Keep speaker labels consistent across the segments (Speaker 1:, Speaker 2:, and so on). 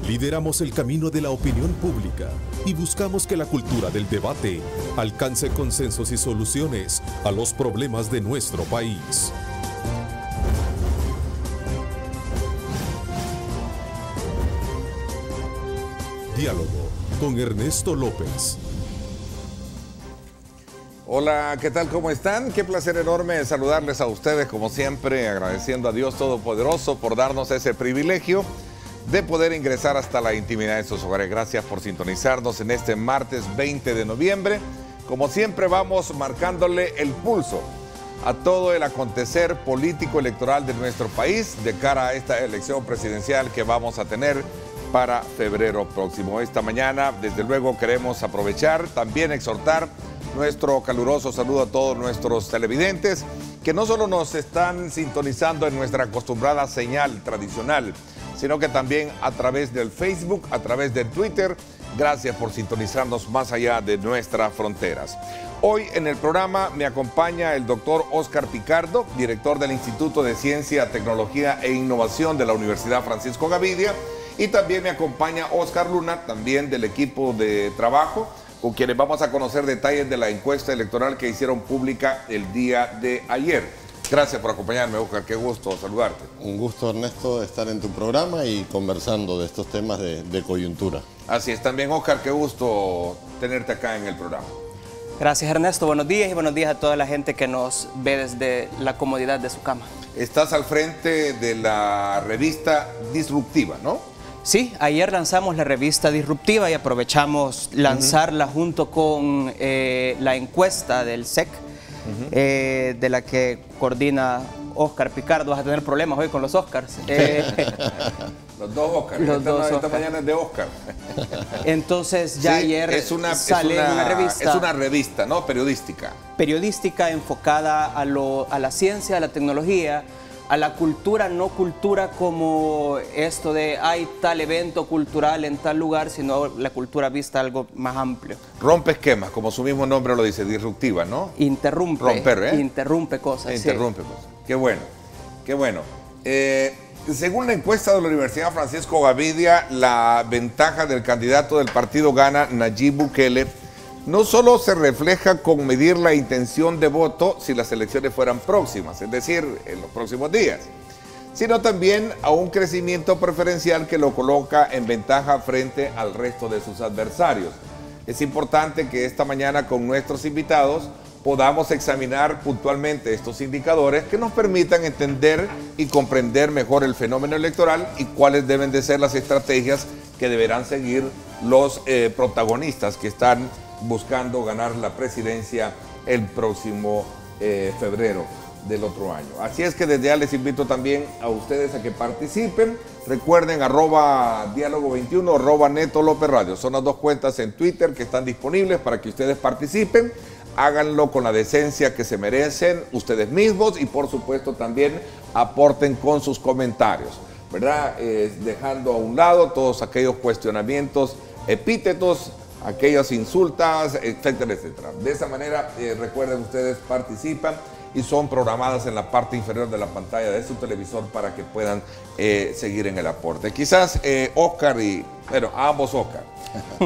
Speaker 1: Lideramos el camino de la opinión pública y buscamos que la cultura del debate alcance consensos y soluciones a los problemas de nuestro país. Diálogo con Ernesto López.
Speaker 2: Hola, ¿qué tal? ¿Cómo están? Qué placer enorme saludarles a ustedes, como siempre, agradeciendo a Dios Todopoderoso por darnos ese privilegio de poder ingresar hasta la intimidad de sus hogares. Gracias por sintonizarnos en este martes 20 de noviembre. Como siempre, vamos marcándole el pulso a todo el acontecer político electoral de nuestro país de cara a esta elección presidencial que vamos a tener para febrero próximo. Esta mañana, desde luego, queremos aprovechar, también exhortar nuestro caluroso saludo a todos nuestros televidentes que no solo nos están sintonizando en nuestra acostumbrada señal tradicional, sino que también a través del Facebook, a través del Twitter. Gracias por sintonizarnos más allá de nuestras fronteras. Hoy en el programa me acompaña el doctor Óscar Picardo, director del Instituto de Ciencia, Tecnología e Innovación de la Universidad Francisco Gavidia, y también me acompaña Óscar Luna, también del equipo de trabajo, con quienes vamos a conocer detalles de la encuesta electoral que hicieron pública el día de ayer. Gracias por acompañarme, Óscar, qué gusto saludarte.
Speaker 3: Un gusto, Ernesto, estar en tu programa y conversando de estos temas de coyuntura.
Speaker 2: Así es, también, Óscar, qué gusto tenerte acá en el programa.
Speaker 4: Gracias, Ernesto, buenos días y buenos días a toda la gente que nos ve desde la comodidad de su cama.
Speaker 2: Estás al frente de la revista Disruptiva, ¿no?
Speaker 4: Sí, ayer lanzamos la revista Disruptiva y aprovechamos lanzarla junto con la encuesta del SEC, de la que coordina Óscar Picardo. Vas a tener problemas hoy con los Óscars.
Speaker 2: Los dos Óscar. Esta mañana es de Óscar.
Speaker 4: Entonces ya
Speaker 2: sí,
Speaker 4: ayer
Speaker 2: sale una revista. Es una revista, ¿no? Periodística.
Speaker 4: Periodística enfocada a la ciencia, a la tecnología, a la cultura, no cultura como esto de hay tal evento cultural en tal lugar, sino la cultura vista algo más amplio.
Speaker 2: Rompe esquemas, como su mismo nombre lo dice, disruptiva, ¿no?
Speaker 4: Interrumpe.
Speaker 2: Romper, ¿eh?
Speaker 4: Interrumpe cosas.
Speaker 2: Interrumpe cosas. Qué bueno, qué bueno. Según la encuesta de la Universidad Francisco Gavidia, la ventaja del candidato del partido Gana, Nayib Bukele, no solo se refleja con medir la intención de voto si las elecciones fueran próximas, es decir, en los próximos días, sino también a un crecimiento preferencial que lo coloca en ventaja frente al resto de sus adversarios. Es importante que esta mañana con nuestros invitados podamos examinar puntualmente estos indicadores que nos permitan entender y comprender mejor el fenómeno electoral y cuáles deben de ser las estrategias que deberán seguir los protagonistas que están buscando ganar la presidencia el próximo febrero del otro año. Así es que desde ya les invito también a ustedes a que participen. Recuerden @diálogo21, @Neto López Radio. Son las dos cuentas en Twitter que están disponibles para que ustedes participen. Háganlo con la decencia que se merecen ustedes mismos y por supuesto también aporten con sus comentarios, ¿verdad? Dejando a un lado todos aquellos cuestionamientos, epítetos, aquellas insultas, etcétera, etcétera. De esa manera, recuerden, ustedes participan y son programadas en la parte inferior de la pantalla de su televisor para que puedan seguir en el aporte. Quizás Óscar ambos Óscar.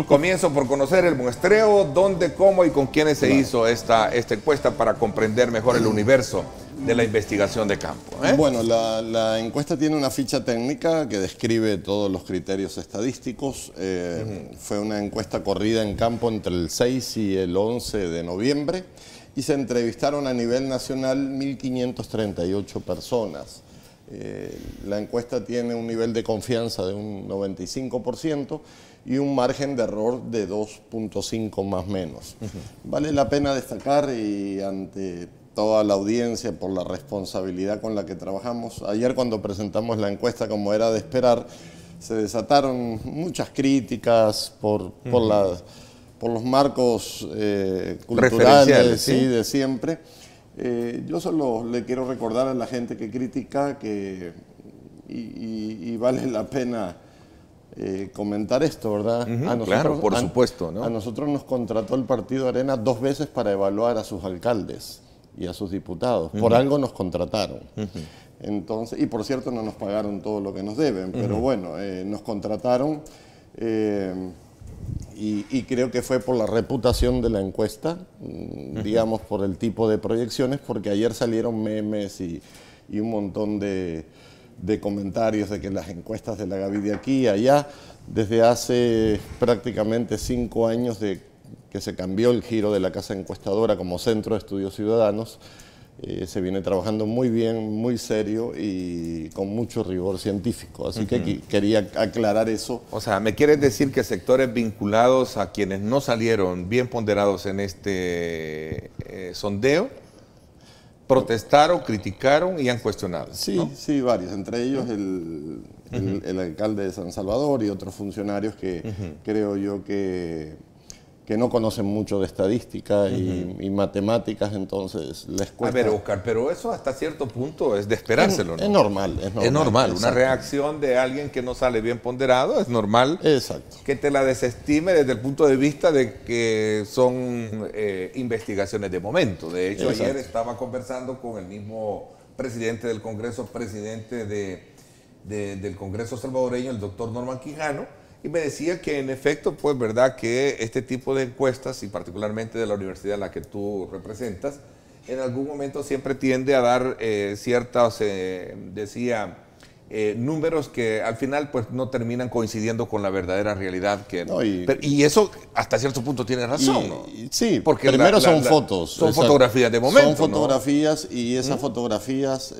Speaker 2: Comienzo por conocer el muestreo, dónde, cómo y con quiénes se hizo esta encuesta para comprender mejor el universo de la investigación de campo.
Speaker 3: Bueno, la encuesta tiene una ficha técnica que describe todos los criterios estadísticos. Fue una encuesta corrida en campo entre el 6 y el 11 de noviembre y se entrevistaron a nivel nacional 1.538 personas. La encuesta tiene un nivel de confianza de un 95% y un margen de error de 2.5 más o menos. Vale la pena destacar y ante toda la audiencia por la responsabilidad con la que trabajamos. Ayer cuando presentamos la encuesta, como era de esperar, se desataron muchas críticas por los marcos culturales ¿sí? De siempre. Yo solo le quiero recordar a la gente que critica que, y vale la pena comentar esto, ¿verdad?
Speaker 2: Claro, por supuesto, ¿no?
Speaker 3: A nosotros nos contrató el Partido Arena 2 veces para evaluar a sus alcaldes y a sus diputados. Por algo nos contrataron. Entonces, y por cierto no nos pagaron todo lo que nos deben, pero bueno, nos contrataron y creo que fue por la reputación de la encuesta, digamos por el tipo de proyecciones, porque ayer salieron memes y un montón de comentarios de que las encuestas de la Gaby de aquí y allá, desde hace prácticamente 5 años de que se cambió el giro de la Casa Encuestadora como Centro de Estudios Ciudadanos, se viene trabajando muy bien, muy serio y con mucho rigor científico. Así que quería aclarar eso.
Speaker 2: O sea, ¿me quieres decir que sectores vinculados a quienes no salieron bien ponderados en este sondeo protestaron, criticaron y han cuestionado?
Speaker 3: Sí,
Speaker 2: ¿no?
Speaker 3: sí, varios, entre ellos el alcalde de San Salvador y otros funcionarios que creo yo que no conocen mucho de estadística y matemáticas, entonces les cuesta.
Speaker 2: A ver, Oscar, pero eso hasta cierto punto es de esperárselo, ¿no?
Speaker 3: Es normal.
Speaker 2: Es normal, una reacción de alguien que no sale bien ponderado, es normal.
Speaker 3: Exacto.
Speaker 2: Que te la desestime desde el punto de vista de que son investigaciones de momento. De hecho, ayer estaba conversando con el mismo presidente del Congreso, presidente del Congreso salvadoreño, el doctor Norman Quijano, y me decía que en efecto, pues verdad que este tipo de encuestas, y particularmente de la universidad a la que tú representas, en algún momento siempre tiende a dar ciertos, números que al final pues no terminan coincidiendo con la verdadera realidad. Y eso hasta cierto punto tiene razón, ¿no?
Speaker 3: Sí,
Speaker 2: porque
Speaker 3: primero son fotos.
Speaker 2: Son fotografías de momento,
Speaker 3: son fotografías, ¿no? Y esas fotografías,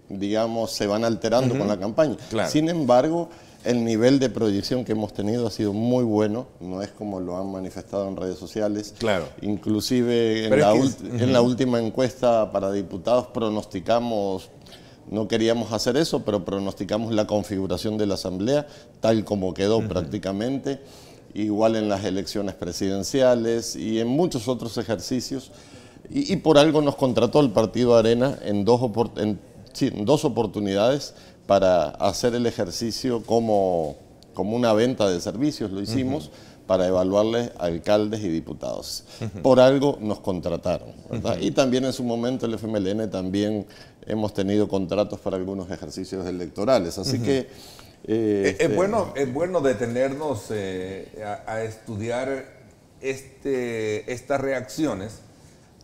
Speaker 3: digamos, se van alterando con la campaña.
Speaker 2: Claro.
Speaker 3: Sin embargo, el nivel de proyección que hemos tenido ha sido muy bueno, no es como lo han manifestado en redes sociales.
Speaker 2: Claro.
Speaker 3: Inclusive en la última encuesta para diputados pronosticamos, no queríamos hacer eso, pero pronosticamos la configuración de la Asamblea tal como quedó prácticamente, igual en las elecciones presidenciales y en muchos otros ejercicios. Y por algo nos contrató el Partido Arena en dos oportunidades para hacer el ejercicio como una venta de servicios, lo hicimos, para evaluarles a alcaldes y diputados. Por algo nos contrataron, ¿verdad? Y también en su momento el FMLN también hemos tenido contratos para algunos ejercicios electorales, así que...
Speaker 2: Es bueno detenernos a estudiar estas reacciones,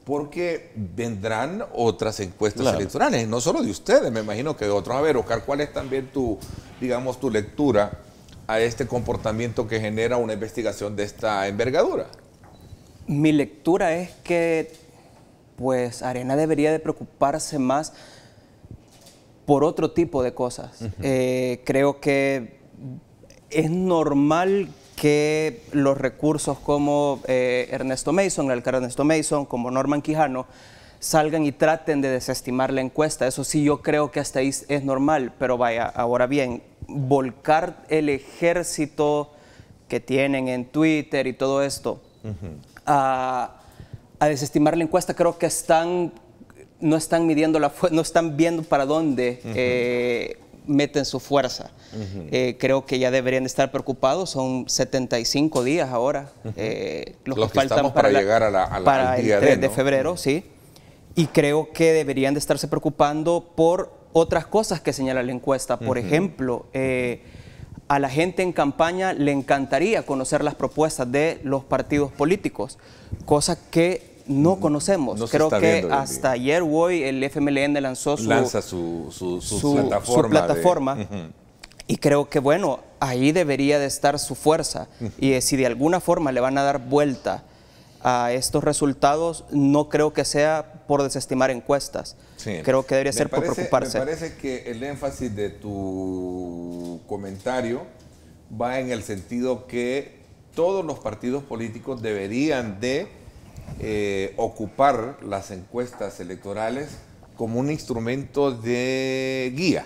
Speaker 2: porque vendrán otras encuestas electorales, no solo de ustedes, me imagino que de otros. A ver, Oscar, ¿cuál es también tu lectura a este comportamiento que genera una investigación de esta envergadura?
Speaker 4: Mi lectura es que, pues, Arena debería de preocuparse más por otro tipo de cosas. Creo que es normal que los recursos como Ernesto Mason, el alcalde Ernesto Mason, como Norman Quijano, salgan y traten de desestimar la encuesta. Eso sí, yo creo que hasta ahí es normal, pero vaya, ahora bien, volcar el ejército que tienen en Twitter y todo esto a desestimar la encuesta, creo que no están midiendo no están viendo para dónde meten su fuerza. Creo que ya deberían estar preocupados, son 75 días ahora, los que faltan para
Speaker 2: llegar al día
Speaker 4: el 3 de febrero, sí. Y creo que deberían de estarse preocupando por otras cosas que señala la encuesta. Por ejemplo, a la gente en campaña le encantaría conocer las propuestas de los partidos políticos, cosa que no conocemos. Creo que hasta ayer o hoy el FMLN lanza su plataforma. Y creo que, bueno, ahí debería de estar su fuerza. Y si de alguna forma le van a dar vuelta a estos resultados, no creo que sea por desestimar encuestas. Sí. Creo que debería ser por preocuparse.
Speaker 2: Me parece que el énfasis de tu comentario va en el sentido que todos los partidos políticos deberían de ocupar las encuestas electorales como un instrumento de guía,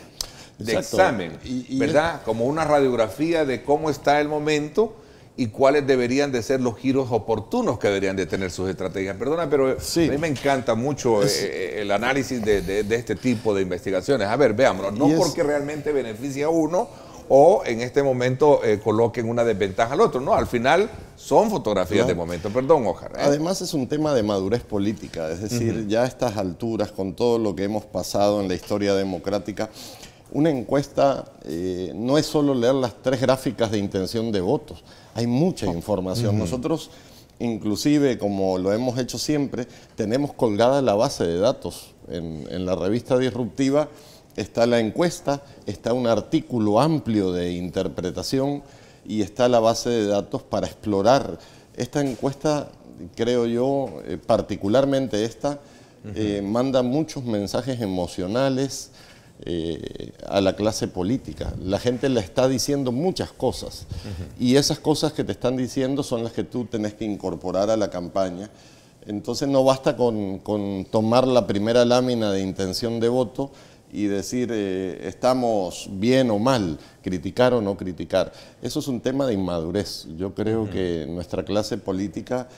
Speaker 2: de examen, ¿verdad? Como una radiografía de cómo está el momento y cuáles deberían de ser los giros oportunos que deberían de tener sus estrategias. Perdona, pero a mí me encanta mucho el análisis de este tipo de investigaciones. A ver, veámoslo, no porque realmente beneficia a uno o en este momento coloquen una desventaja al otro. No, al final son fotografías de momento. Perdón, Óscar.
Speaker 3: Además es un tema de madurez política, es decir, ya a estas alturas, con todo lo que hemos pasado en la historia democrática, una encuesta no es solo leer las 3 gráficas de intención de votos, hay mucha información. Nosotros, inclusive, como lo hemos hecho siempre, tenemos colgada la base de datos. En la revista Disruptiva está la encuesta, está un artículo amplio de interpretación y está la base de datos para explorar. Esta encuesta, creo yo, particularmente esta, manda muchos mensajes emocionales a la clase política. La gente le está diciendo muchas cosas y esas cosas que te están diciendo son las que tú tenés que incorporar a la campaña. Entonces no basta con tomar la primera lámina de intención de voto y decir estamos bien o mal, criticar o no criticar. Eso es un tema de inmadurez. Yo creo que nuestra clase política,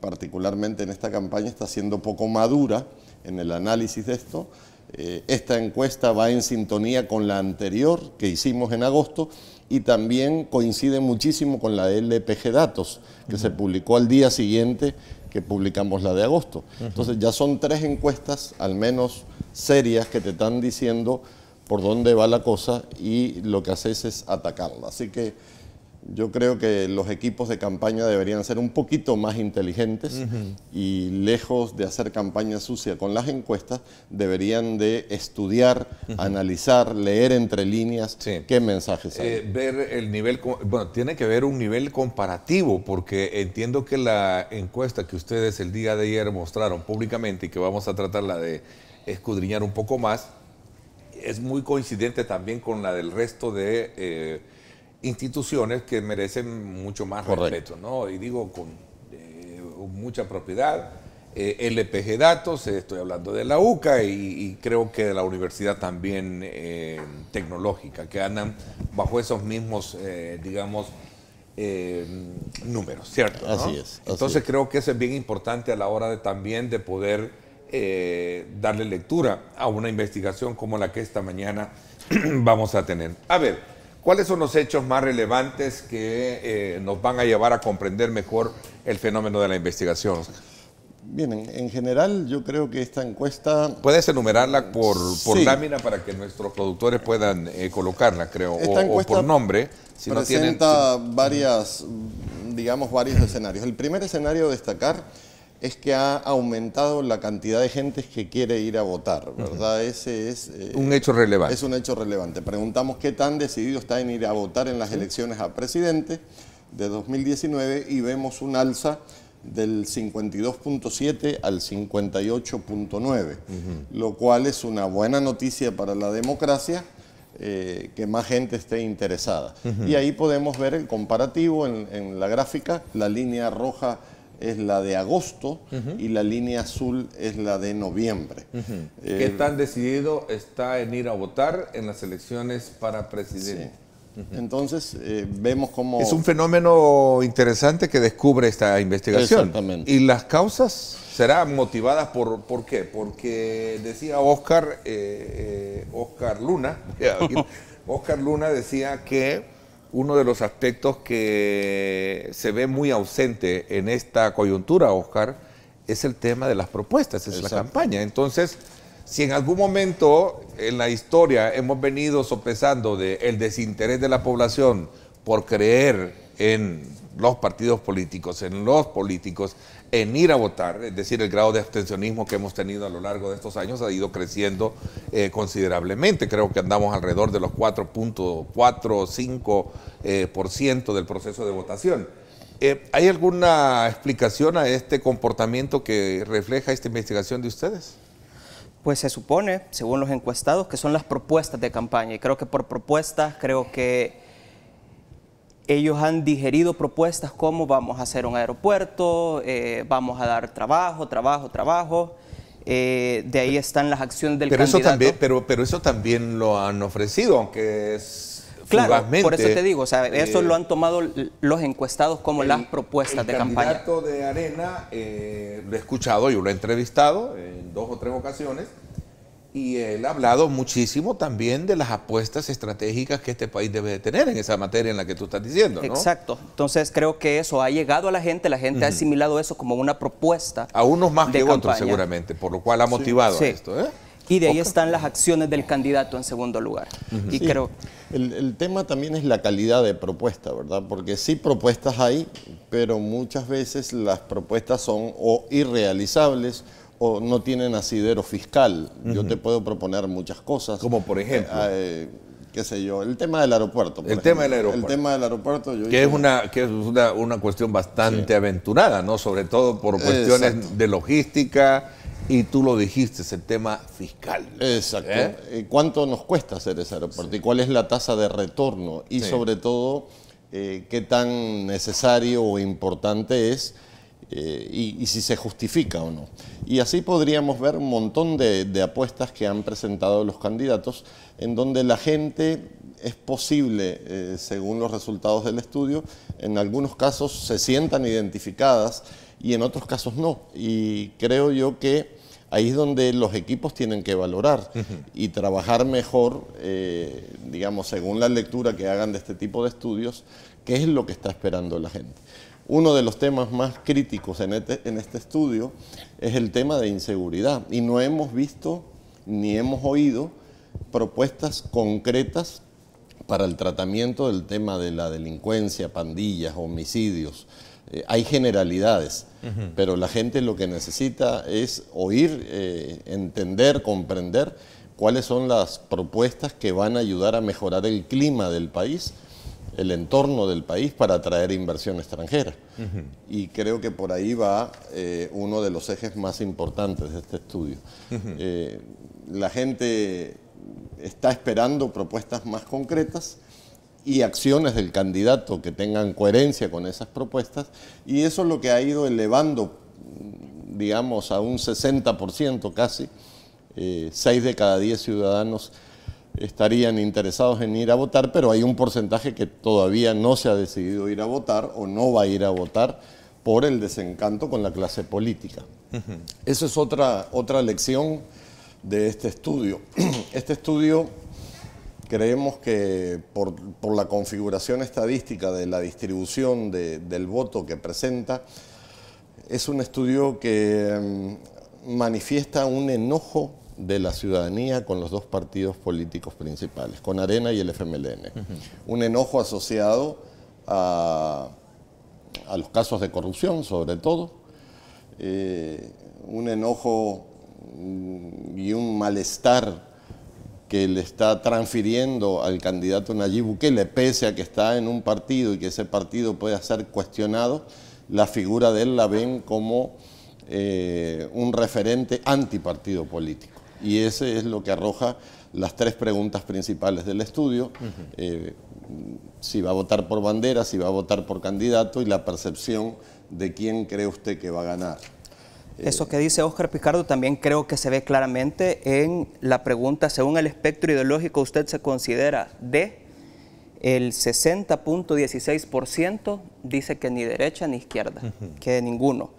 Speaker 3: particularmente en esta campaña, está siendo poco madura en el análisis de esto. Esta encuesta va en sintonía con la anterior que hicimos en agosto y también coincide muchísimo con la LPG Datos, que se publicó al día siguiente que publicamos la de agosto. Entonces ya son 3 encuestas, al menos serias, que te están diciendo por dónde va la cosa y lo que haces es atacarla. Así que yo creo que los equipos de campaña deberían ser un poquito más inteligentes y lejos de hacer campaña sucia con las encuestas, deberían de estudiar, analizar, leer entre líneas qué mensajes hay.
Speaker 2: Ver el nivel, bueno, tiene que ver un nivel comparativo, porque entiendo que la encuesta que ustedes el día de ayer mostraron públicamente y que vamos a tratarla de escudriñar un poco más, es muy coincidente también con la del resto de instituciones que merecen mucho más respeto, ¿no? Y digo con mucha propiedad. LPG Datos, estoy hablando de la UCA y creo que de la universidad también tecnológica, que andan bajo esos mismos, digamos, números, ¿cierto? ¿no?
Speaker 3: Así es.
Speaker 2: Entonces creo que eso es bien importante a la hora de también de poder darle lectura a una investigación como la que esta mañana vamos a tener. A ver, ¿cuáles son los hechos más relevantes que nos van a llevar a comprender mejor el fenómeno de la investigación?
Speaker 3: Bien, en general yo creo que esta encuesta...
Speaker 2: Puedes enumerarla por lámina para que nuestros productores puedan colocarla, creo, o por nombre. Si
Speaker 3: presenta varios escenarios. El primer escenario a destacar es que ha aumentado la cantidad de gente que quiere ir a votar, ¿verdad? Ese es
Speaker 2: un hecho relevante.
Speaker 3: Es un hecho relevante. Preguntamos qué tan decidido está en ir a votar en las elecciones a presidente de 2019 y vemos un alza del 52.7 al 58.9, lo cual es una buena noticia para la democracia, que más gente esté interesada. Y ahí podemos ver el comparativo en la gráfica. La línea roja es la de agosto y la línea azul es la de noviembre.
Speaker 2: ¿Qué tan decidido está en ir a votar en las elecciones para presidente?
Speaker 3: Sí. Entonces vemos cómo...
Speaker 2: Es un fenómeno interesante que descubre esta investigación.
Speaker 3: Exactamente.
Speaker 2: ¿Y las causas serán motivadas por qué? Porque decía Óscar Luna, Óscar Luna decía que uno de los aspectos que se ve muy ausente en esta coyuntura, Óscar, es el tema de las propuestas, es la campaña. Entonces, si en algún momento en la historia hemos venido sopesando el desinterés de la población por creer en los partidos políticos, en los políticos, en ir a votar, es decir, el grado de abstencionismo que hemos tenido a lo largo de estos años ha ido creciendo considerablemente. Creo que andamos alrededor de los 4.45% del proceso de votación. ¿Hay alguna explicación a este comportamiento que refleja esta investigación de ustedes?
Speaker 4: Pues se supone, según los encuestados, que son las propuestas de campaña. Y creo que por propuestas, creo que ellos han digerido propuestas como vamos a hacer un aeropuerto, vamos a dar trabajo. De ahí están las acciones del candidato.
Speaker 2: Eso también, pero eso también lo han ofrecido, aunque es fugazmente.
Speaker 4: Claro, por eso te digo, o sea, eso lo han tomado los encuestados como las propuestas de campaña.
Speaker 2: El candidato de Arena, lo he escuchado, yo lo he entrevistado en 2 o 3 ocasiones, Y él ha hablado muchísimo también de las apuestas estratégicas que este país debe de tener en esa materia en la que tú estás diciendo, ¿no?
Speaker 4: Exacto. Entonces creo que eso ha llegado a la gente ha asimilado eso como una propuesta.
Speaker 2: A unos más que
Speaker 4: campaña.
Speaker 2: otros seguramente, por lo cual ha motivado a esto, ¿eh?
Speaker 4: Y de ahí están las acciones del candidato en segundo lugar. Y creo...
Speaker 3: El tema también es la calidad de propuesta, ¿verdad? Porque sí propuestas hay, pero muchas veces las propuestas son o irrealizables o no tienen asidero fiscal. Yo te puedo proponer muchas cosas.
Speaker 2: Como por ejemplo.
Speaker 3: Qué sé yo, el tema del aeropuerto.
Speaker 2: El tema del aeropuerto.
Speaker 3: El tema del aeropuerto.
Speaker 2: Que es una cuestión bastante aventurada, ¿no? Sobre todo por cuestiones de logística. Y tú lo dijiste, es el tema fiscal.
Speaker 3: Exacto. ¿Cuánto nos cuesta hacer ese aeropuerto? ¿Y cuál es la tasa de retorno? Y sobre todo, qué tan necesario o importante es y si se justifica o no. Y así podríamos ver un montón de apuestas que han presentado los candidatos, en donde la gente es posible, según los resultados del estudio, en algunos casos se sientan identificadas y en otros casos no. Y creo yo que ahí es donde los equipos tienen que valorar y trabajar mejor, digamos, según la lectura que hagan de este tipo de estudios, qué es lo que está esperando la gente. Uno de los temas más críticos en este estudio es el tema de inseguridad y no hemos visto ni hemos oído propuestas concretas para el tratamiento del tema de la delincuencia, pandillas, homicidios. Hay generalidades, pero la gente lo que necesita es oír, entender, comprender cuáles son las propuestas que van a ayudar a mejorar el clima del país, el entorno del país para atraer inversión extranjera. Y creo que por ahí va uno de los ejes más importantes de este estudio. La gente está esperando propuestas más concretas y acciones del candidato que tengan coherencia con esas propuestas, y eso es lo que ha ido elevando, digamos, a un 60% casi. 6 de cada 10 ciudadanos estarían interesados en ir a votar, pero hay un porcentaje que todavía no se ha decidido ir a votar o no va a ir a votar por el desencanto con la clase política. Eso es otra lección de este estudio. Este estudio, creemos que por la configuración estadística de la distribución del voto que presenta, es un estudio que manifiesta un enojo de la ciudadanía con los dos partidos políticos principales, con Arena y el FMLN. Un enojo asociado a los casos de corrupción, sobre todo, un enojo y un malestar que le está transfiriendo al candidato Nayib Bukele, pese a que está en un partido y que ese partido puede ser cuestionado, la figura de él la ven como un referente antipartido político. Y ese es lo que arroja las 3 preguntas principales del estudio: si va a votar por bandera, si va a votar por candidato, y la percepción de quién cree usted que va a ganar.
Speaker 4: Eso que dice Óscar Picardo también creo que se ve claramente en la pregunta: según el espectro ideológico, ¿usted se considera de? El 60.16% dice que ni derecha ni izquierda, que ninguno.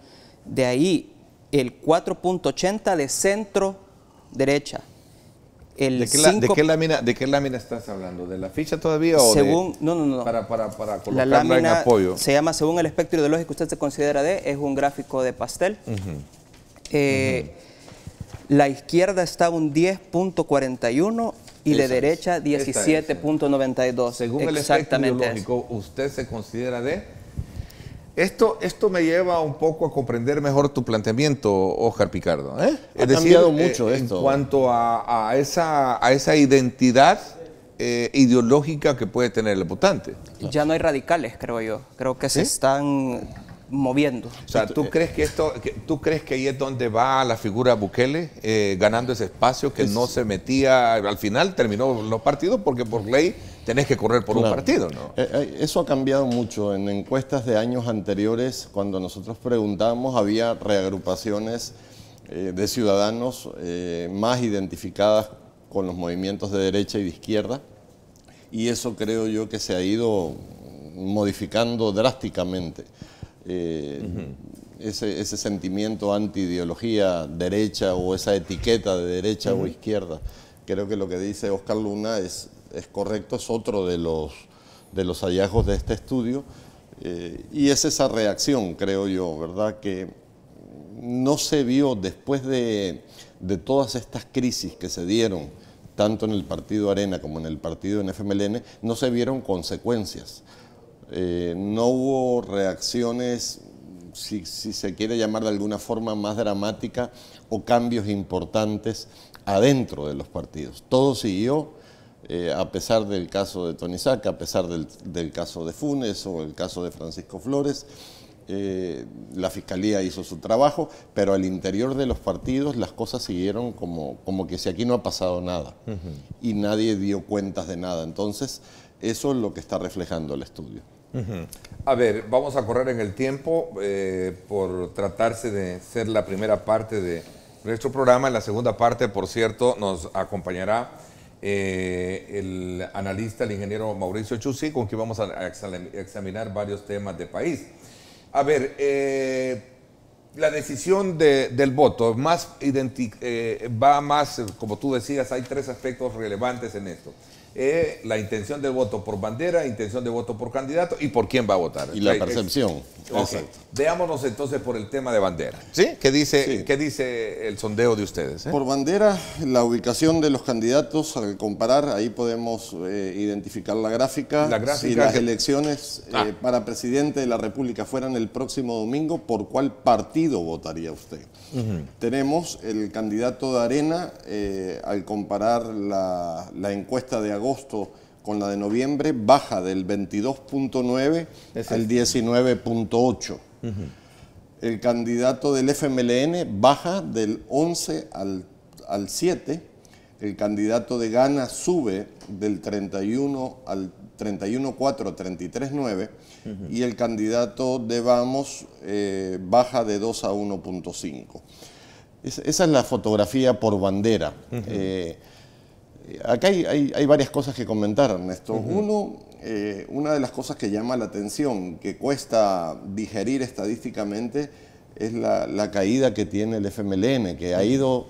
Speaker 4: De ahí el 4.80% de centro derecha.
Speaker 2: ¿De qué lámina estás hablando? ¿De la ficha todavía o
Speaker 4: según, no.
Speaker 2: Para colocarla
Speaker 4: la lámina
Speaker 2: en apoyo?
Speaker 4: Se llama según el espectro ideológico usted se considera de, es un gráfico de pastel. La izquierda está un 10.41 y de derecha 17.92.
Speaker 2: Según el espectro ideológico, ¿usted se considera de? Esto me lleva un poco a comprender mejor tu planteamiento, Óscar Picardo.
Speaker 3: Ha cambiado mucho esto.
Speaker 2: En cuanto a esa identidad ideológica que puede tener el votante.
Speaker 4: Ya no hay radicales, creo yo. Creo que se están moviendo.
Speaker 2: O sea, ¿tú crees que ahí es donde va la figura Bukele, ganando ese espacio que no se metía? Al final terminó los partidos porque por ley tenés que correr por un partido, ¿no?
Speaker 3: Eso ha cambiado mucho. En encuestas de años anteriores, cuando nosotros preguntábamos, había reagrupaciones de ciudadanos más identificadas con los movimientos de derecha y de izquierda, y eso creo yo que se ha ido modificando drásticamente. ese sentimiento anti-ideología derecha o esa etiqueta de derecha o izquierda. Creo que lo que dice Oscar Luna es correcto, es otro de los hallazgos de este estudio, y es esa reacción, creo yo, ¿verdad?, que no se vio después de todas estas crisis que se dieron, tanto en el partido Arena como en el partido en FMLN, no se vieron consecuencias. No hubo reacciones, si se quiere llamar de alguna forma, más dramática o cambios importantes adentro de los partidos. Todo siguió, a pesar del caso de Tony Saca, a pesar del caso de Funes o el caso de Francisco Flores. La Fiscalía hizo su trabajo, pero al interior de los partidos las cosas siguieron como que si aquí no ha pasado nada y nadie dio cuentas de nada. Entonces, eso es lo que está reflejando el estudio.
Speaker 2: A ver, vamos a correr en el tiempo por tratarse de ser la primera parte de nuestro programa. En la segunda parte, por cierto, nos acompañará el analista, el ingeniero Mauricio Chussi, con quien vamos a examinar varios temas de país. A ver, la decisión del voto va más, como tú decías, hay tres aspectos relevantes en esto. La intención del voto por bandera, intención de voto por candidato y por quién va a votar.
Speaker 3: Y la percepción.
Speaker 2: Okay. Veámonos entonces por el tema de bandera. ¿Sí? ¿Qué dice el sondeo de ustedes?
Speaker 3: Por bandera, la ubicación de los candidatos, al comparar, ahí podemos identificar la gráfica. Si las elecciones para presidente de la República fueran el próximo domingo, ¿por cuál partido votaría usted? Tenemos el candidato de Arena, al comparar la encuesta de agosto con la de noviembre, baja del 22.9 al 19.8. El candidato del FMLN baja del 11 al 7. El candidato de Gana sube del 31 al 31.4 a 33.9. Y el candidato de Vamos baja de 2 a 1.5. Esa es la fotografía por bandera. Acá hay varias cosas que comentar, Ernesto. Una de las cosas que llama la atención, que cuesta digerir estadísticamente, es la caída que tiene el FMLN, que ha ido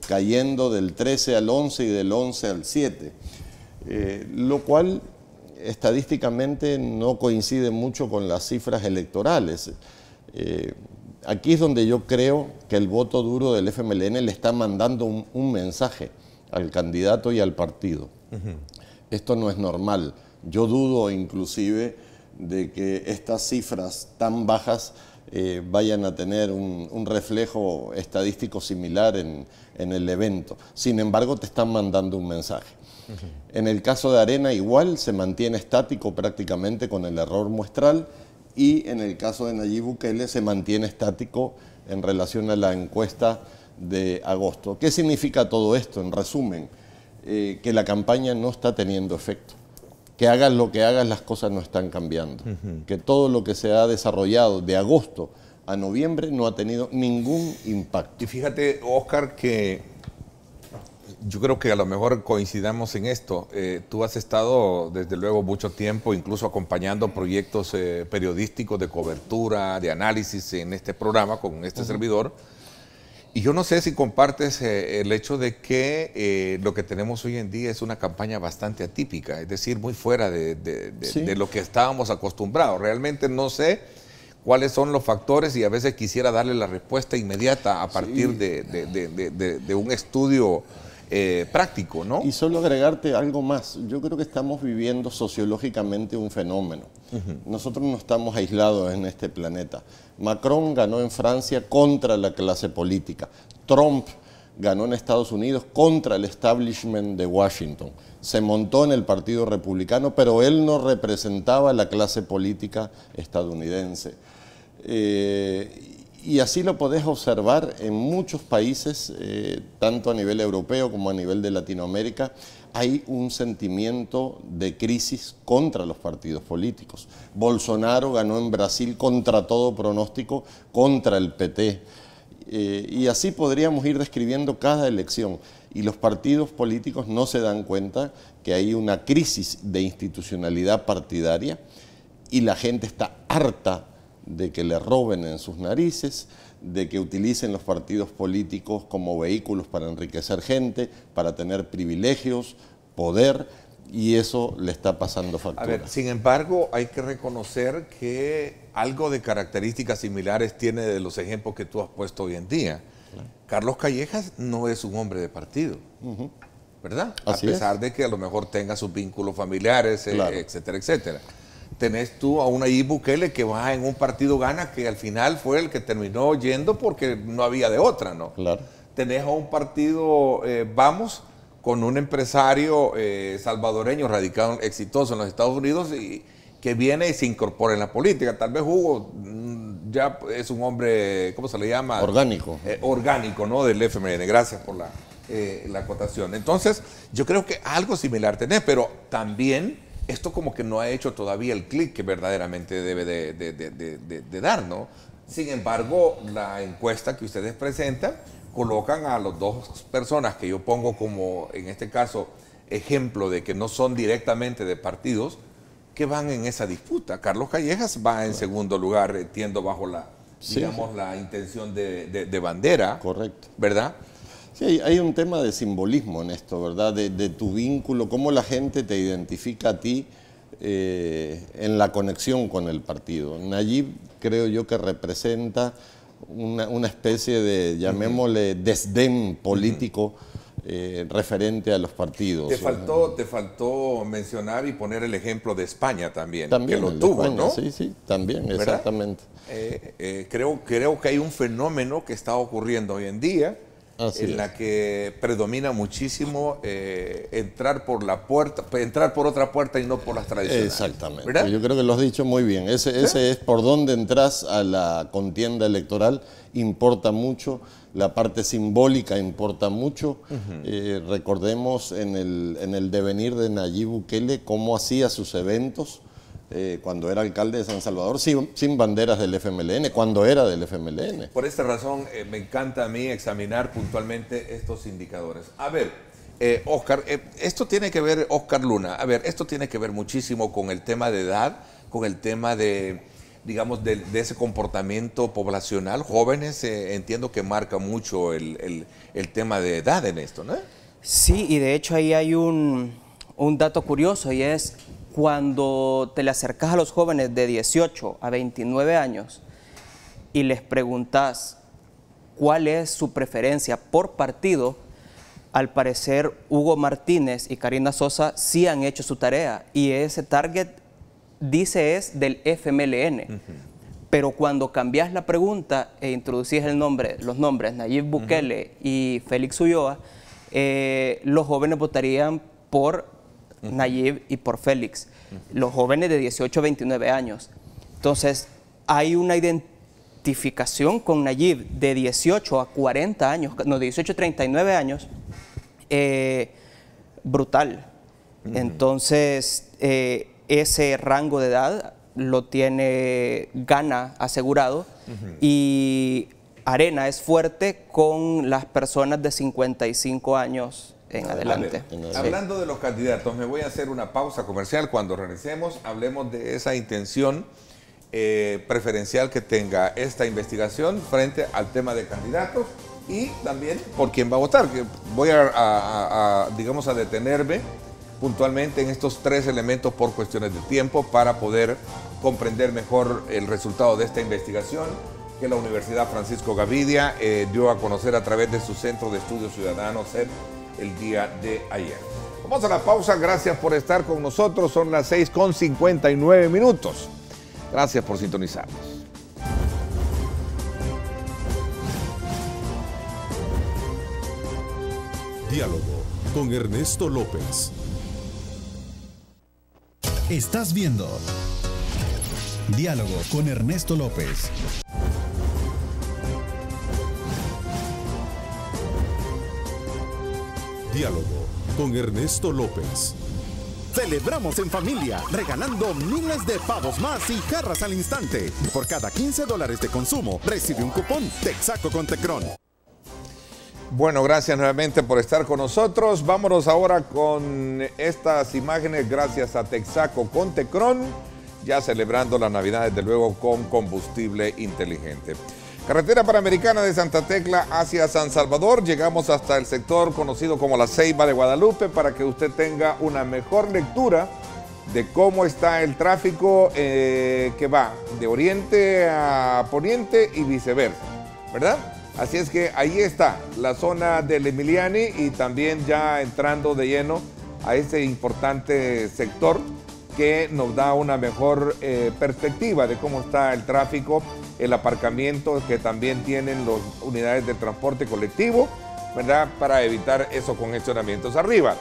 Speaker 3: cayendo del 13 al 11 y del 11 al 7, lo cual estadísticamente no coincide mucho con las cifras electorales. Aquí es donde yo creo que el voto duro del FMLN le está mandando un mensaje al candidato y al partido. Esto no es normal. Yo dudo inclusive de que estas cifras tan bajas vayan a tener un reflejo estadístico similar en el evento. Sin embargo, te están mandando un mensaje. En el caso de Arena igual se mantiene estático prácticamente con el error muestral, y en el caso de Nayib Bukele se mantiene estático en relación a la encuesta de agosto. ¿Qué significa todo esto? En resumen, que la campaña no está teniendo efecto. Que hagas lo que hagas, las cosas no están cambiando. Que todo lo que se ha desarrollado de agosto a noviembre no ha tenido ningún impacto.
Speaker 2: Y fíjate, Oscar, que yo creo que a lo mejor coincidamos en esto. Tú has estado desde luego mucho tiempo incluso acompañando proyectos periodísticos de cobertura, de análisis en este programa con este servidor. Y yo no sé si compartes el hecho de que lo que tenemos hoy en día es una campaña bastante atípica, es decir, muy fuera de lo que estábamos acostumbrados. Realmente no sé cuáles son los factores y a veces quisiera darle la respuesta inmediata a partir de un estudio práctico, ¿no?
Speaker 3: Y solo agregarte algo más. Yo creo que estamos viviendo sociológicamente un fenómeno. Nosotros no estamos aislados en este planeta. Macron ganó en Francia contra la clase política. Trump ganó en Estados Unidos contra el establishment de Washington. Se montó en el Partido Republicano, pero él no representaba la clase política estadounidense. Y así lo podés observar en muchos países, tanto a nivel europeo como a nivel de Latinoamérica. Hay un sentimiento de crisis contra los partidos políticos. Bolsonaro ganó en Brasil contra todo pronóstico, contra el PT. Y así podríamos ir describiendo cada elección. Y los partidos políticos no se dan cuenta que hay una crisis de institucionalidad partidaria y la gente está harta de que le roben en sus narices, de que utilicen los partidos políticos como vehículos para enriquecer gente, para tener privilegios, poder, y eso le está pasando factura.
Speaker 2: A ver, sin embargo, hay que reconocer que algo de características similares tiene de los ejemplos que tú has puesto hoy en día. Carlos Callejas no es un hombre de partido, ¿verdad?
Speaker 3: Así
Speaker 2: a pesar de que a lo mejor tenga sus vínculos familiares,
Speaker 3: claro,
Speaker 2: etcétera, etcétera. Tenés tú a una Nayib Bukele que va en un partido Gana que al final fue el que terminó yendo porque no había de otra, ¿no?
Speaker 3: Claro.
Speaker 2: Tenés a un partido Vamos con un empresario salvadoreño radicado exitoso en los Estados Unidos y que viene y se incorpora en la política. Tal vez Hugo ya es un hombre, ¿cómo se le llama?
Speaker 3: Orgánico.
Speaker 2: Orgánico, ¿no? Del FMLN. Gracias por la acotación. Entonces, yo creo que algo similar tenés, pero también esto como que no ha hecho todavía el clic que verdaderamente debe de dar, ¿no? Sin embargo, la encuesta que ustedes presentan colocan a las dos personas que yo pongo como, en este caso, ejemplo de que no son directamente de partidos, que van en esa disputa. Carlos Callejas va en segundo lugar, entiendo, bajo la, digamos, la intención de bandera.
Speaker 3: Correcto.
Speaker 2: ¿Verdad?
Speaker 3: Sí, hay un tema de simbolismo en esto, ¿verdad? De tu vínculo, cómo la gente te identifica a ti en la conexión con el partido. Nayib creo yo que representa una especie de, llamémosle, desdén político referente a los partidos.
Speaker 2: Te faltó mencionar y poner el ejemplo de España también,
Speaker 3: que
Speaker 2: lo tuvo,
Speaker 3: España,
Speaker 2: ¿no?
Speaker 3: Sí, sí, también,
Speaker 2: ¿verdad?
Speaker 3: exactamente.
Speaker 2: Creo que hay un fenómeno que está ocurriendo hoy en día, en la que predomina muchísimo entrar por otra puerta y no por las tradicionales.
Speaker 3: Exactamente.
Speaker 2: ¿Verdad?
Speaker 3: Yo creo que lo has dicho muy bien. Ese es por donde entras a la contienda electoral, importa mucho. La parte simbólica importa mucho. Recordemos en el devenir de Nayib Bukele cómo hacía sus eventos cuando era alcalde de San Salvador, sin banderas del FMLN, cuando era del FMLN.
Speaker 2: Por esta razón me encanta a mí examinar puntualmente estos indicadores. A ver, Oscar, esto tiene que ver, Oscar Luna, a ver, esto tiene que ver muchísimo con el tema de edad, con el tema de, digamos, de ese comportamiento poblacional. Jóvenes, entiendo que marca mucho el tema de edad en esto, ¿no?
Speaker 4: Sí, y de hecho ahí hay un dato curioso, y es cuando te le acercas a los jóvenes de 18 a 29 años y les preguntas cuál es su preferencia por partido, al parecer Hugo Martínez y Karina Sosa sí han hecho su tarea, y ese target dice es del FMLN. Pero cuando cambias la pregunta e introducís los nombres Nayib Bukele y Félix Ulloa, los jóvenes votarían por Nayib y por Félix, los jóvenes de 18 a 29 años. Entonces, hay una identificación con Nayib de 18 a 40 años, no, de 18 a 39 años, brutal. Entonces, ese rango de edad lo tiene Gana asegurado, y Arena es fuerte con las personas de 55 años en adelante.
Speaker 2: Hablando de los candidatos, me voy a hacer una pausa comercial. Cuando regresemos, hablemos de esa intención preferencial que tenga esta investigación frente al tema de candidatos y también por quién va a votar. Voy digamos, a detenerme puntualmente en estos tres elementos por cuestiones de tiempo para poder comprender mejor el resultado de esta investigación que la Universidad Francisco Gavidia dio a conocer a través de su Centro de Estudios Ciudadanos, CEP, el día de ayer. Vamos a la pausa, gracias por estar con nosotros, son las 6:59. Gracias por sintonizarnos.
Speaker 1: Diálogo con Ernesto López.
Speaker 5: Estás viendo Diálogo con Ernesto López.
Speaker 1: Diálogo con Ernesto López.
Speaker 6: Celebramos en familia, regalando miles de pavos más y jarras al instante. Por cada $15 de consumo, recibe un cupón Texaco con Tecron.
Speaker 2: Bueno, gracias nuevamente por estar con nosotros. Vámonos ahora con estas imágenes gracias a Texaco con Tecron. ya celebrando la Navidad, desde luego, con combustible inteligente. Carretera Panamericana de Santa Tecla hacia San Salvador. Llegamos hasta el sector conocido como la Ceiba de Guadalupe para que usted tenga una mejor lectura de cómo está el tráfico que va de oriente a poniente y viceversa, ¿verdad? Así es que ahí está la zona del Emiliani y también ya entrando de lleno a ese importante sector que nos da una mejor perspectiva de cómo está el tráfico, el aparcamiento que también tienen las unidades de transporte colectivo, ¿verdad? Para evitar esos congestionamientos. Arriba,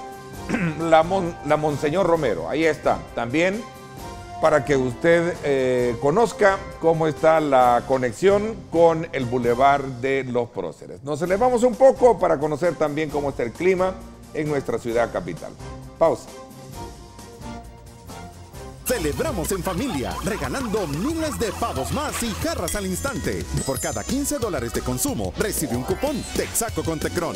Speaker 2: la Monseñor Romero, ahí está, también para que usted conozca cómo está la conexión con el Boulevard de los Próceres. Nos elevamos un poco para conocer también cómo está el clima en nuestra ciudad capital. Pausa.
Speaker 6: Celebramos en familia, regalando miles de pavos más y jarras al instante. Por cada $15 de consumo, recibe un cupón Texaco con Tecron.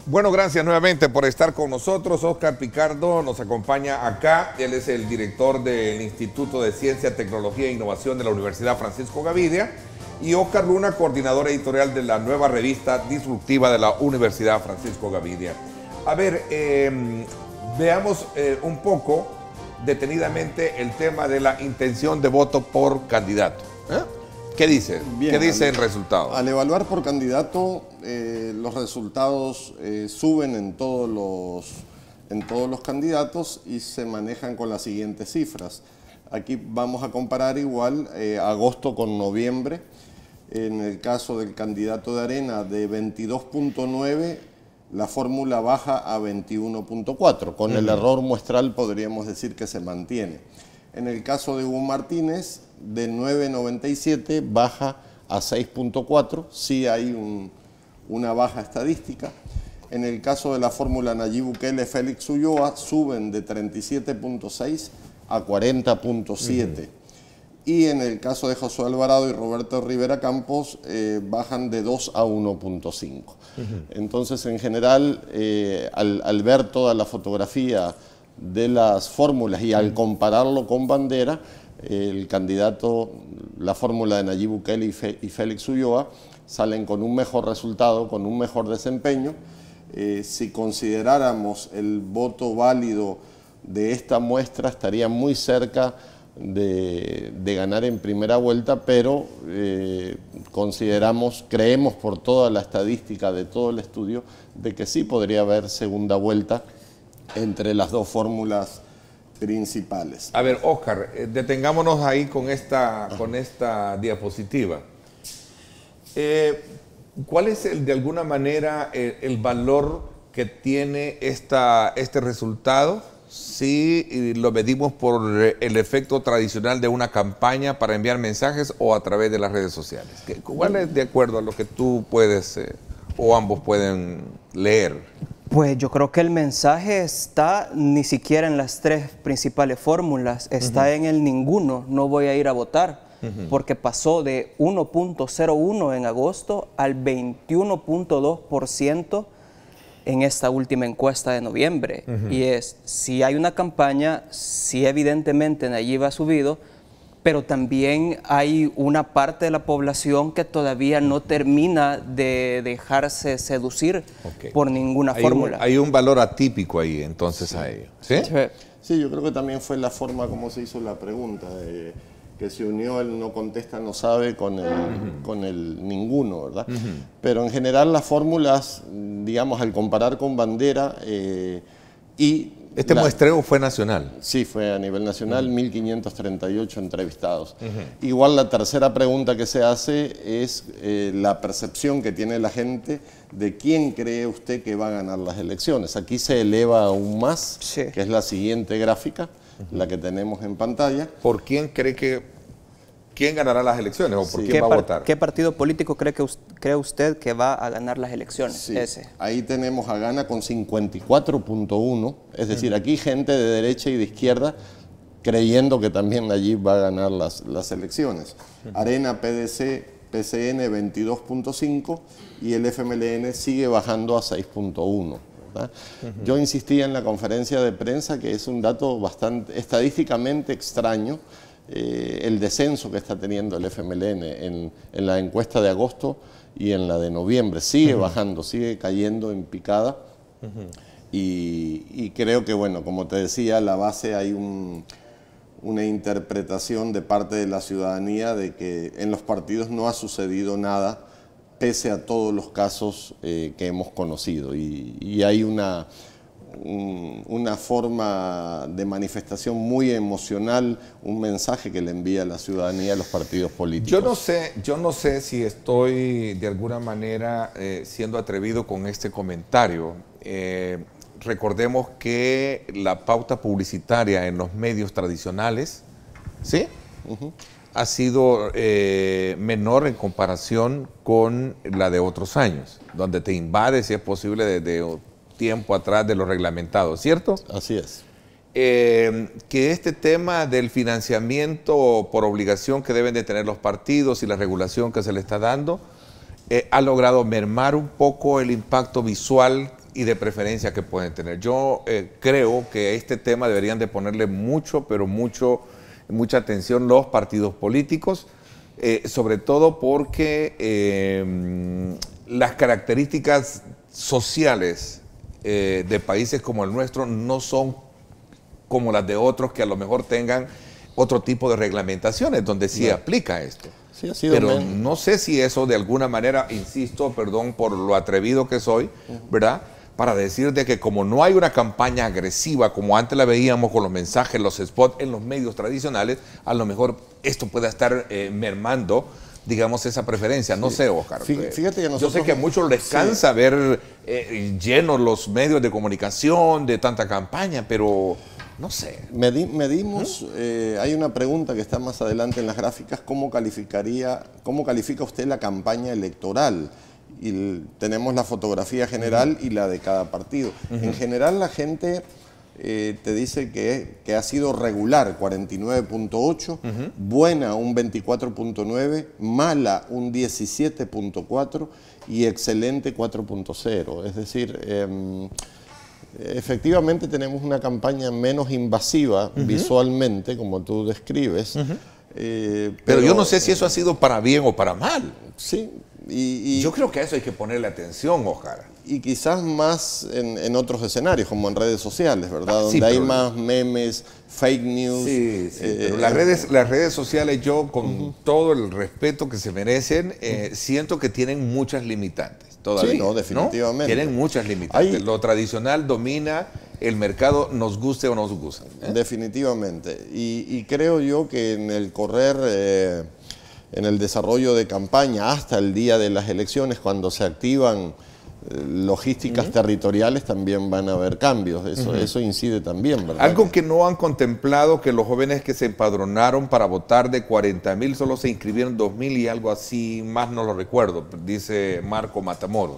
Speaker 2: Bueno, gracias nuevamente por estar con nosotros. Oscar Picardo nos acompaña acá. Él es el director del Instituto de Ciencia, Tecnología e Innovación de la Universidad Francisco Gavidia. Y Oscar Luna, coordinador editorial de la nueva revista disruptiva de la Universidad Francisco Gavidia. A ver, veamos un poco detenidamente el tema de la intención de voto por candidato. ¿Qué dice?
Speaker 3: Bien,
Speaker 2: ¿Qué dice el resultado?
Speaker 3: Al evaluar por candidato, los resultados suben en todos los candidatos y se manejan con las siguientes cifras. Aquí vamos a comparar igual agosto con noviembre. En el caso del candidato de Arena, de 22.9, la fórmula baja a 21.4. Con el error muestral podríamos decir que se mantiene. En el caso de Hugo Martínez, de 9.97 baja a 6.4. Sí hay una baja estadística. En el caso de la fórmula Nayib Bukele, Félix Ulloa, suben de 37.6 a 40.7. Y en el caso de Josué Alvarado y Roberto Rivera Campos, bajan de 2 a 1.5. Entonces, en general, al ver toda la fotografía de las fórmulas y al compararlo con Bandera, el candidato, la fórmula de Nayib Bukele y Félix Ulloa, salen con un mejor resultado, con un mejor desempeño. Si consideráramos el voto válido de esta muestra, estaría muy cerca de ganar en primera vuelta, pero creemos por toda la estadística de todo el estudio, de que sí podría haber segunda vuelta entre las dos fórmulas principales.
Speaker 2: A ver, Oscar, detengámonos ahí con esta diapositiva. ¿Cuál es de alguna manera el valor que tiene este resultado si lo medimos por el efecto tradicional de una campaña para enviar mensajes o a través de las redes sociales? ¿Cuál es de acuerdo a lo que tú puedes o ambos pueden leer?
Speaker 4: Pues yo creo que el mensaje está ni siquiera en las tres principales fórmulas, está en el ninguno, no voy a ir a votar, porque pasó de 1.01 en agosto al 21.2% en esta última encuesta de noviembre. Y si hay una campaña, sí evidentemente Nayib ha subido, pero también hay una parte de la población que todavía no termina de dejarse seducir por ninguna fórmula.
Speaker 2: Hay un valor atípico ahí, entonces, a ello. ¿Sí?
Speaker 3: Sí, yo creo que también fue la forma como se hizo la pregunta, que se unió el no contesta, no sabe con el ninguno, ¿verdad? Pero en general las fórmulas, digamos, al comparar con Bandera y...
Speaker 2: Este muestreo fue nacional.
Speaker 3: Sí, fue a nivel nacional, 1.538 entrevistados. Igual la tercera pregunta que se hace es la percepción que tiene la gente de quién cree usted que va a ganar las elecciones. Aquí se eleva aún más, que es la siguiente gráfica, la que tenemos en pantalla.
Speaker 2: ¿Por quién cree quién ganará las elecciones o por quién va a votar?
Speaker 4: ¿Qué partido político cree usted que va a ganar las elecciones?
Speaker 3: Sí, ahí tenemos a Gana con 54.1, es decir, aquí gente de derecha y de izquierda creyendo que también Nayib va a ganar las elecciones. Arena, PDC, PCN 22.5 y el FMLN sigue bajando a 6.1. ¿verdad? Yo insistía en la conferencia de prensa que es un dato bastante estadísticamente extraño, el descenso que está teniendo el FMLN en la encuesta de agosto y en la de noviembre. Sigue bajando, sigue cayendo en picada. Y creo que, bueno, como te decía, a la base hay una interpretación de parte de la ciudadanía de que en los partidos no ha sucedido nada pese a todos los casos que hemos conocido. Y hay una forma de manifestación muy emocional, un mensaje que le envía la ciudadanía a los partidos políticos.
Speaker 2: Yo no sé si estoy de alguna manera siendo atrevido con este comentario. Recordemos que la pauta publicitaria en los medios tradicionales, ¿sí? Ha sido menor en comparación con la de otros años, donde te invade, si es posible, desde tiempo atrás de lo reglamentado, ¿cierto?
Speaker 3: Así es.
Speaker 2: Que este tema del financiamiento por obligación que deben de tener los partidos y la regulación que se le está dando ha logrado mermar un poco el impacto visual y de preferencia que pueden tener. Yo creo que a este tema deberían de ponerle mucha atención los partidos políticos, sobre todo porque las características sociales de países como el nuestro no son como las de otros que a lo mejor tengan otro tipo de reglamentaciones donde sí aplica esto.
Speaker 3: Sí, ha sido
Speaker 2: pero no sé si eso de alguna manera, insisto, perdón por lo atrevido que soy, ¿verdad?, para decir de que como no hay una campaña agresiva como antes la veíamos con los mensajes, los spots en los medios tradicionales, a lo mejor esto pueda estar mermando, digamos, esa preferencia. No sé, Oscar.
Speaker 3: Fíjate que
Speaker 2: yo sé que a muchos les cansa ver llenos los medios de comunicación de tanta campaña, pero no sé.
Speaker 3: Medimos, hay una pregunta que está más adelante en las gráficas, ¿cómo califica usted la campaña electoral? Y tenemos la fotografía general y la de cada partido. En general la gente te dice que ha sido regular, 49.8, buena, un 24.9, mala, un 17.4 y excelente, 4.0. Es decir, efectivamente tenemos una campaña menos invasiva visualmente, como tú describes.
Speaker 2: Pero yo no sé si eso ha sido para bien o para mal.
Speaker 3: Sí.
Speaker 2: Yo creo que a eso hay que ponerle atención, Oscar.
Speaker 3: Y quizás más en otros escenarios, como en redes sociales, ¿verdad? Donde hay más memes, fake news.
Speaker 2: Sí, pero las redes sociales, yo con todo el respeto que se merecen, siento que tienen muchas limitantes todavía.
Speaker 3: Sí, no, definitivamente.
Speaker 2: ¿No? Tienen muchas limitantes. Lo tradicional domina el mercado, nos guste o nos guste.
Speaker 3: Definitivamente. Y creo yo que en el correr... en el desarrollo de campaña hasta el día de las elecciones, cuando se activan logísticas territoriales, también van a haber cambios. Eso incide también, ¿verdad?
Speaker 2: Algo que no han contemplado, que los jóvenes que se empadronaron para votar de 40,000, solo se inscribieron 2,000 y algo así, más no lo recuerdo, dice Marco Matamoros.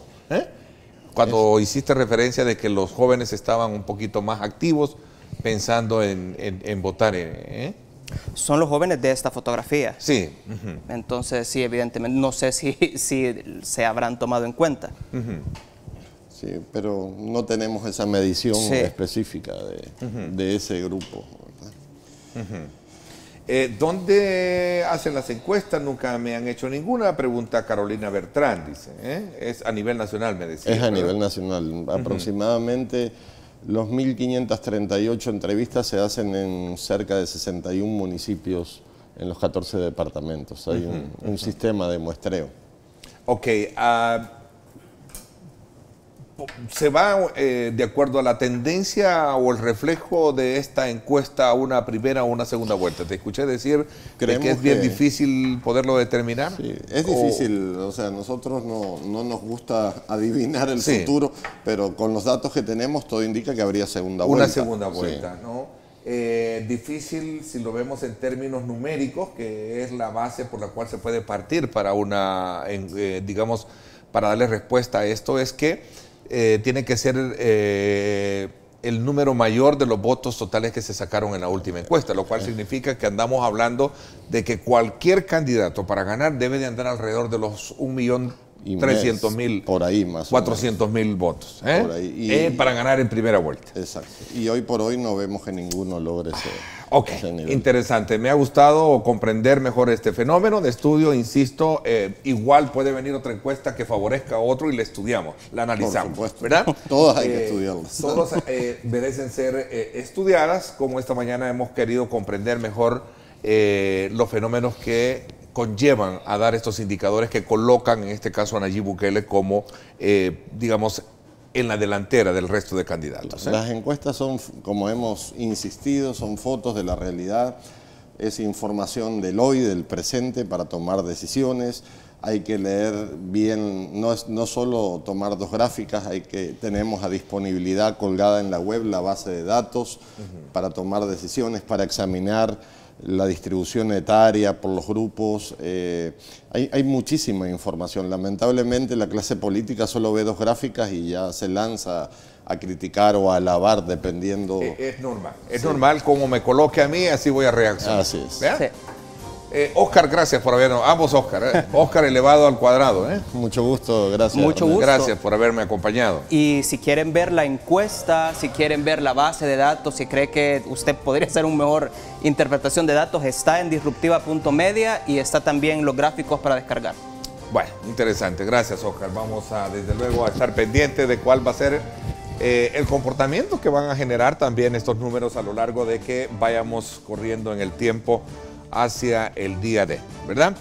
Speaker 2: Cuando hiciste referencia de que los jóvenes estaban un poquito más activos pensando en votar,
Speaker 4: Son los jóvenes de esta fotografía.
Speaker 2: Sí.
Speaker 4: Entonces, sí, evidentemente, no sé si se habrán tomado en cuenta.
Speaker 3: Sí, pero no tenemos esa medición específica de ese grupo, ¿verdad?
Speaker 2: ¿Dónde hacen las encuestas? Nunca me han hecho ninguna. Pregunta Carolina Bertrán, dice. Es a nivel nacional, me decía.
Speaker 3: Es a nivel nacional. Aproximadamente... Los 1.538 entrevistas se hacen en cerca de 61 municipios en los 14 departamentos. Hay un sistema de muestreo.
Speaker 2: Ok. ¿Se va de acuerdo a la tendencia o el reflejo de esta encuesta a una primera o una segunda vuelta? Te escuché decir que es bien difícil poderlo determinar.
Speaker 3: Sí, es difícil. O sea, nosotros no nos gusta adivinar el futuro, pero con los datos que tenemos todo indica que habría segunda vuelta.
Speaker 2: Una segunda vuelta, ¿no? Difícil si lo vemos en términos numéricos, que es la base por la cual se puede partir para digamos, para darle respuesta a esto, es que tiene que ser el número mayor de los votos totales que se sacaron en la última encuesta, lo cual significa que andamos hablando de que cualquier candidato para ganar debe de andar alrededor de los 1,000,000
Speaker 3: y
Speaker 2: 300.000.
Speaker 3: Por ahí más
Speaker 2: 400.000 votos.
Speaker 3: Por ahí.
Speaker 2: Para ganar en primera vuelta.
Speaker 3: Exacto. Y hoy por hoy no vemos que ninguno logre ese nivel.
Speaker 2: Interesante. Me ha gustado comprender mejor este fenómeno de estudio. Insisto, igual puede venir otra encuesta que favorezca a otro y la estudiamos, la analizamos.
Speaker 3: Por supuesto.
Speaker 2: ¿Verdad?
Speaker 3: Todas hay que estudiarlas.
Speaker 2: Todas merecen ser estudiadas, como esta mañana hemos querido comprender mejor los fenómenos que conllevan a dar estos indicadores que colocan, en este caso, a Nayib Bukele como, digamos, en la delantera del resto de candidatos.
Speaker 3: Las encuestas son, como hemos insistido, son fotos de la realidad, es información del hoy, del presente, para tomar decisiones. Hay que leer bien, no solo tomar dos gráficas, tenemos a disponibilidad colgada en la web la base de datos para tomar decisiones, para examinar la distribución etaria por los grupos. Hay muchísima información. Lamentablemente la clase política solo ve dos gráficas y ya se lanza a criticar o a alabar dependiendo.
Speaker 2: Es normal. Es normal, como me coloque a mí, así voy a reaccionar.
Speaker 3: Así es.
Speaker 2: Sí. Oscar, gracias por habernos, ambos Oscar, Oscar elevado al cuadrado.
Speaker 3: Mucho gusto, gracias.
Speaker 4: Mucho gusto.
Speaker 2: Gracias por haberme acompañado.
Speaker 4: Y si quieren ver la encuesta, si quieren ver la base de datos, si cree que usted podría hacer una mejor interpretación de datos, está en disruptiva.media y está también los gráficos para descargar.
Speaker 2: Bueno, interesante. Gracias, Oscar. Vamos a, desde luego, a estar pendientes de cuál va a ser el comportamiento que van a generar también estos números a lo largo de que vayamos corriendo en el tiempo hacia el día D, ¿verdad?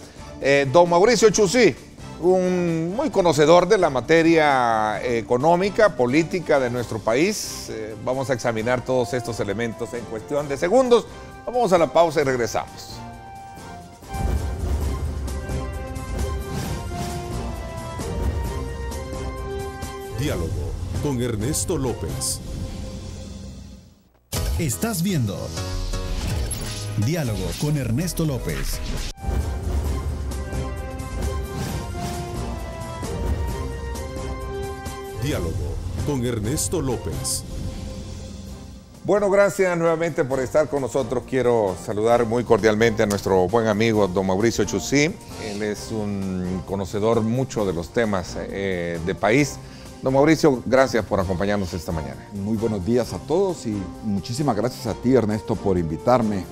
Speaker 2: Don Mauricio Chusí, un muy conocedor de la materia económica, política de nuestro país. Vamos a examinar todos estos elementos en cuestión de segundos. Vamos a la pausa y regresamos.
Speaker 1: Diálogo con Ernesto López.
Speaker 5: Estás viendo Diálogo con Ernesto López.
Speaker 1: Diálogo con Ernesto López.
Speaker 2: Bueno, gracias nuevamente por estar con nosotros. Quiero saludar muy cordialmente a nuestro buen amigo don Mauricio Chusí. Él es un conocedor mucho de los temas de país. Don Mauricio, gracias por acompañarnos esta mañana.
Speaker 7: Muy buenos días a todos y muchísimas gracias a ti, Ernesto, por invitarme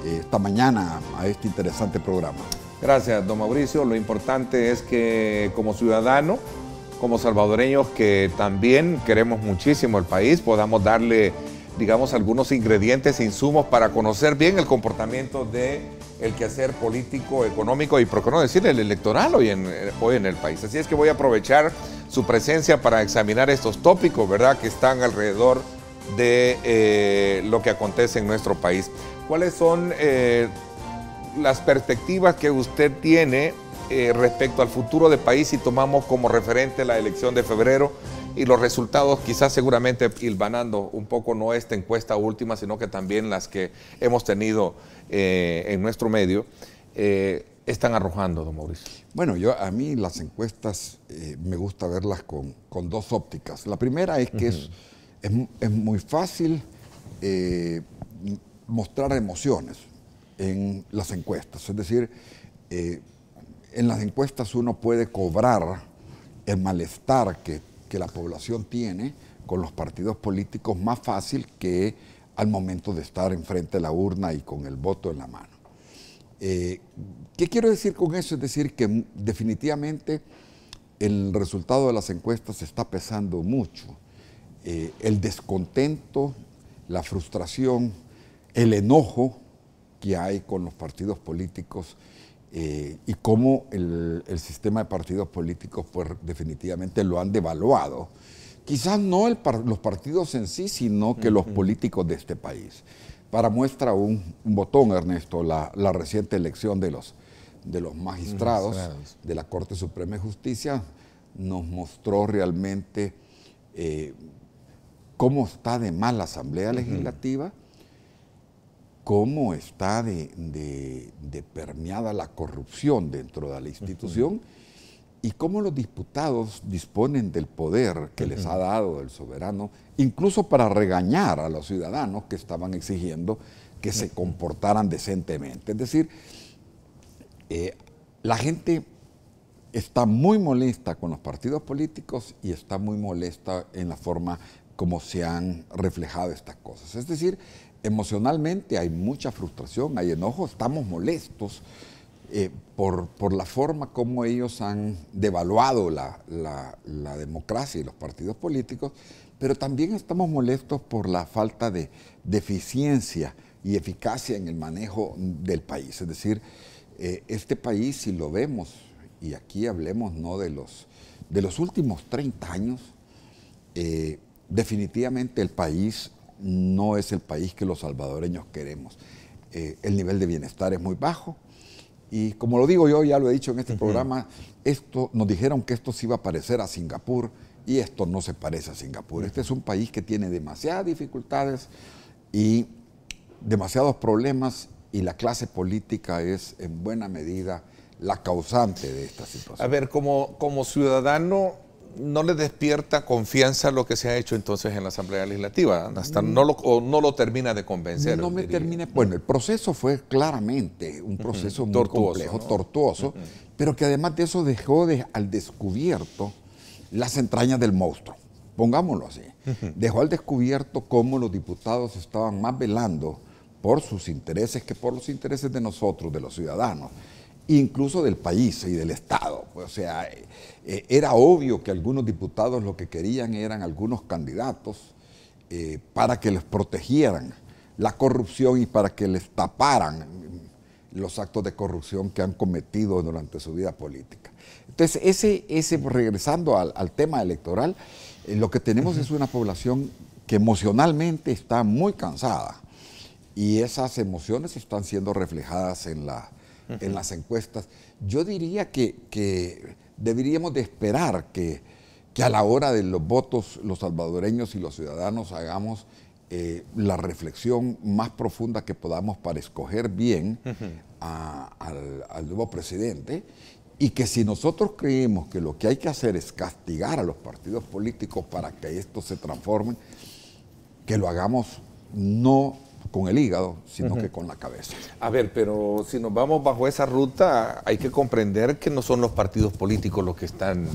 Speaker 7: esta mañana a este interesante programa.
Speaker 2: Gracias, don Mauricio. Lo importante es que como ciudadano, como salvadoreños que también queremos muchísimo el país, podamos darle, digamos, algunos ingredientes e insumos para conocer bien el comportamiento del quehacer político, económico y, por qué no decir, el electoral hoy en el país. Así es que voy a aprovechar su presencia para examinar estos tópicos, ¿verdad?, que están alrededor de lo que acontece en nuestro país. ¿Cuáles son las perspectivas que usted tiene respecto al futuro del país si tomamos como referente la elección de febrero y los resultados, quizás seguramente hilvanando un poco no esta encuesta última, sino que también las que hemos tenido en nuestro medio, están arrojando, don Mauricio?
Speaker 7: Bueno, a mí las encuestas me gusta verlas con dos ópticas. La primera es que es muy fácil mostrar emociones en las encuestas, es decir, en las encuestas uno puede cobrar el malestar que la población tiene con los partidos políticos más fácil que al momento de estar enfrente de la urna y con el voto en la mano. ¿Qué quiero decir con eso? Es decir, que definitivamente el resultado de las encuestas está pesando mucho. El descontento, la frustración, el enojo que hay con los partidos políticos y cómo el sistema de partidos políticos pues definitivamente lo han devaluado. Quizás no los partidos en sí, sino que los políticos de este país. Para muestra un botón, Ernesto, la reciente elección de los magistrados de la Corte Suprema de Justicia nos mostró realmente cómo está de mal la Asamblea Legislativa, cómo está de permeada la corrupción dentro de la institución y cómo los diputados disponen del poder que les ha dado el soberano, incluso para regañar a los ciudadanos que estaban exigiendo que se comportaran decentemente. Es decir, la gente está muy molesta con los partidos políticos y está muy molesta en la forma como se han reflejado estas cosas. Es decir, emocionalmente hay mucha frustración, hay enojo, estamos molestos por la forma como ellos han devaluado la democracia y los partidos políticos, pero también estamos molestos por la falta de eficiencia y eficacia en el manejo del país. Es decir, este país, si lo vemos, y aquí hablemos no de los últimos 30 años, definitivamente el país no es el país que los salvadoreños queremos. El nivel de bienestar es muy bajo y, como lo digo yo, ya lo he dicho en este programa, nos dijeron que esto se iba a parecer a Singapur y esto no se parece a Singapur. Este es un país que tiene demasiadas dificultades y demasiados problemas, y la clase política es en buena medida la causante de esta situación.
Speaker 2: A ver, como ciudadano, ¿no le despierta confianza lo que se ha hecho entonces en la Asamblea Legislativa? Hasta no lo termina de convencer.
Speaker 7: No me termina. Bueno, el proceso fue claramente un proceso muy complejo, ¿no? Tortuoso, pero que además de eso dejó al descubierto las entrañas del monstruo, pongámoslo así. Dejó al descubierto cómo los diputados estaban más velando por sus intereses que por los intereses de nosotros, de los ciudadanos, incluso del país y del Estado. O sea, era obvio que algunos diputados lo que querían eran algunos candidatos para que les protegieran la corrupción y para que les taparan los actos de corrupción que han cometido durante su vida política. Entonces, regresando al tema electoral, lo que tenemos es una población que emocionalmente está muy cansada, y esas emociones están siendo reflejadas en las encuestas. Yo diría que deberíamos de esperar que a la hora de los votos los salvadoreños y los ciudadanos hagamos la reflexión más profunda que podamos para escoger bien al nuevo presidente, y que si nosotros creemos que lo que hay que hacer es castigar a los partidos políticos para que estos se transformen, que lo hagamos no con el hígado, sino que con la cabeza.
Speaker 2: A ver, pero si nos vamos bajo esa ruta, hay que comprender que no son los partidos políticos los que están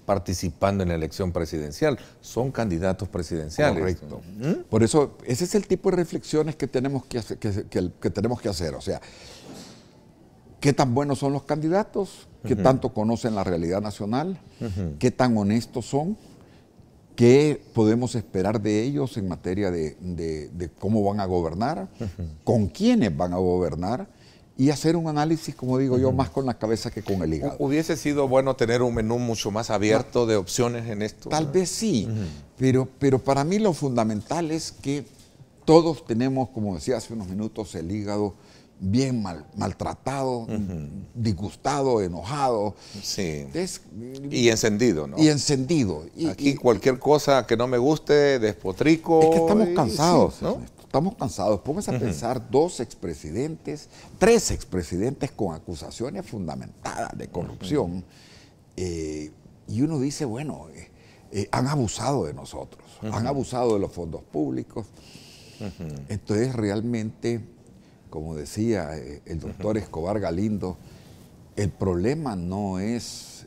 Speaker 2: participando en la elección presidencial, son candidatos presidenciales.
Speaker 7: Correcto. Por eso, ese es el tipo de reflexiones que tenemos que hacer. O sea, ¿qué tan buenos son los candidatos? ¿Qué tanto conocen la realidad nacional? ¿Qué tan honestos son? ¿Qué podemos esperar de ellos en materia de cómo van a gobernar? ¿Con quiénes van a gobernar? Y hacer un análisis, como digo yo, más con la cabeza que con el hígado.
Speaker 2: ¿Hubiese sido bueno tener un menú mucho más abierto de opciones en esto?
Speaker 7: Tal vez sí, pero para mí lo fundamental es que todos tenemos, como decía hace unos minutos, el hígado bien maltratado, disgustado, enojado.
Speaker 2: Sí. Y encendido, ¿no?
Speaker 7: Y encendido.
Speaker 2: Aquí cualquier cosa que no me guste, despotrico.
Speaker 7: Es que estamos cansados,
Speaker 2: sí, ¿no?
Speaker 7: Estamos cansados. Pónganse a pensar, 2 expresidentes, 3 expresidentes con acusaciones fundamentadas de corrupción. Y uno dice, bueno, han abusado de nosotros, han abusado de los fondos públicos. Entonces, realmente, como decía el doctor Escobar Galindo, el problema no es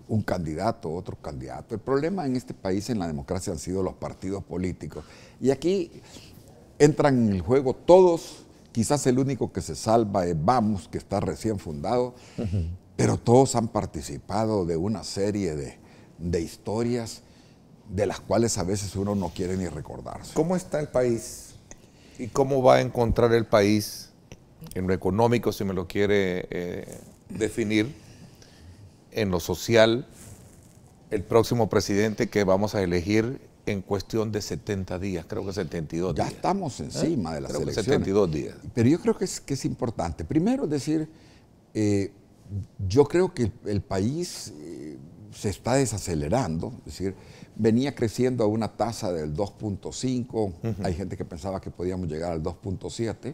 Speaker 7: un candidato, otro candidato. El problema en este país, en la democracia, han sido los partidos políticos. Y aquí entran en el juego todos. Quizás el único que se salva es Vamos, que está recién fundado, pero todos han participado de una serie de historias de las cuales a veces uno no quiere ni recordarse.
Speaker 2: ¿Cómo está el país? ¿Y cómo va a encontrar el país en lo económico, si me lo quiere definir, en lo social, el próximo presidente que vamos a elegir en cuestión de 70 días, creo que 72 días?
Speaker 7: Ya estamos encima de las
Speaker 2: creo
Speaker 7: elecciones.
Speaker 2: 72 días.
Speaker 7: Pero yo creo que es importante. Primero, decir, yo creo que el país se está desacelerando, es decir, venía creciendo a una tasa del 2.5, hay gente que pensaba que podíamos llegar al 2.7,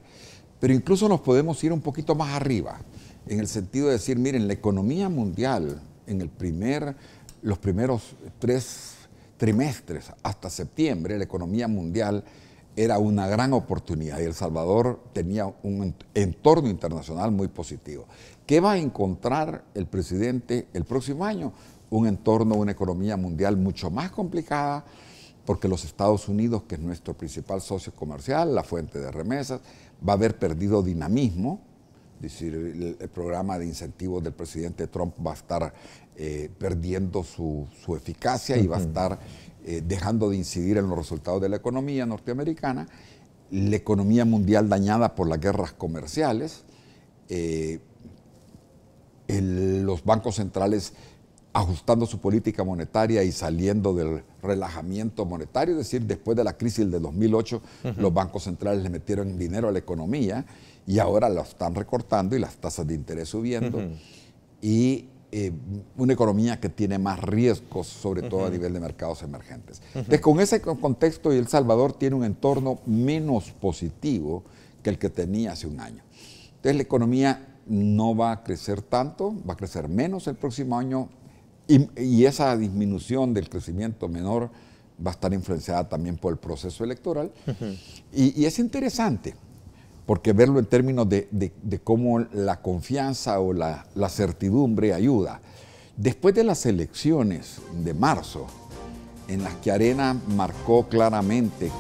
Speaker 7: pero incluso nos podemos ir un poquito más arriba, en el sentido de decir, miren, la economía mundial en los primeros 3 trimestres hasta septiembre, la economía mundial era una gran oportunidad y El Salvador tenía un entorno internacional muy positivo. ¿Qué va a encontrar el presidente el próximo año? Un entorno, una economía mundial mucho más complicada, porque los Estados Unidos, que es nuestro principal socio comercial, la fuente de remesas, va a haber perdido dinamismo. Es decir, el programa de incentivos del presidente Trump va a estar perdiendo su eficacia y va a estar dejando de incidir en los resultados de la economía norteamericana. La economía mundial dañada por las guerras comerciales, los bancos centrales ajustando su política monetaria y saliendo del relajamiento monetario, es decir, después de la crisis de 2008, los bancos centrales le metieron dinero a la economía y ahora lo están recortando y las tasas de interés subiendo. Y una economía que tiene más riesgos, sobre todo a nivel de mercados emergentes. Entonces, con ese contexto, El Salvador tiene un entorno menos positivo que el que tenía hace un año. Entonces, la economía no va a crecer tanto, va a crecer menos el próximo año, y esa disminución del crecimiento menor va a estar influenciada también por el proceso electoral. Y es interesante, porque verlo en términos de cómo la confianza o la certidumbre ayuda. Después de las elecciones de marzo, en las que Arena marcó claramente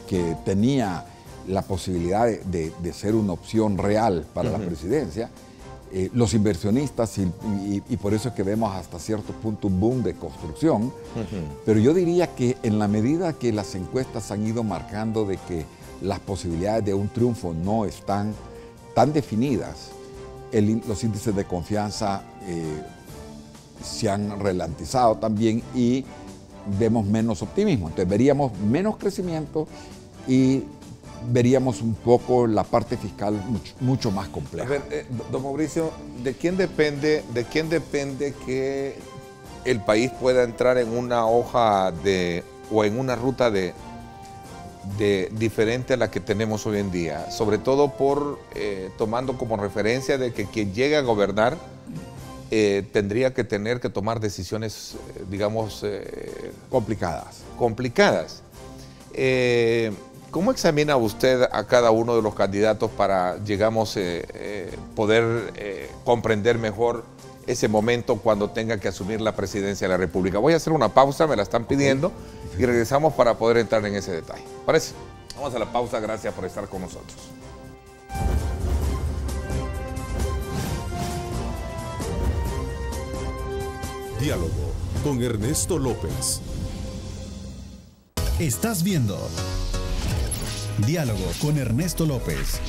Speaker 7: que tenía la posibilidad de ser una opción real para la presidencia, los inversionistas, y por eso es que vemos hasta cierto punto un boom de construcción, pero yo diría que en la medida que las encuestas han ido marcando de que las posibilidades de un triunfo no están tan definidas, los índices de confianza se han ralentizado también y vemos menos optimismo. Entonces veríamos menos crecimiento y veríamos un poco la parte fiscal mucho más compleja.
Speaker 2: A ver, don Mauricio, ¿de quién depende que el país pueda entrar en una hoja o en una ruta de diferente a la que tenemos hoy en día? Sobre todo tomando como referencia de que quien llegue a gobernar tendría que tener que tomar decisiones, digamos,
Speaker 7: complicadas.
Speaker 2: ¿Cómo examina usted a cada uno de los candidatos para, digamos, poder comprender mejor ese momento cuando tenga que asumir la presidencia de la República? Voy a hacer una pausa, me la están pidiendo, y regresamos para poder entrar en ese detalle. ¿Parece? Vamos a la pausa, gracias por estar con nosotros.
Speaker 1: Diálogo con Ernesto López.
Speaker 5: Estás viendo Diálogo con Ernesto López.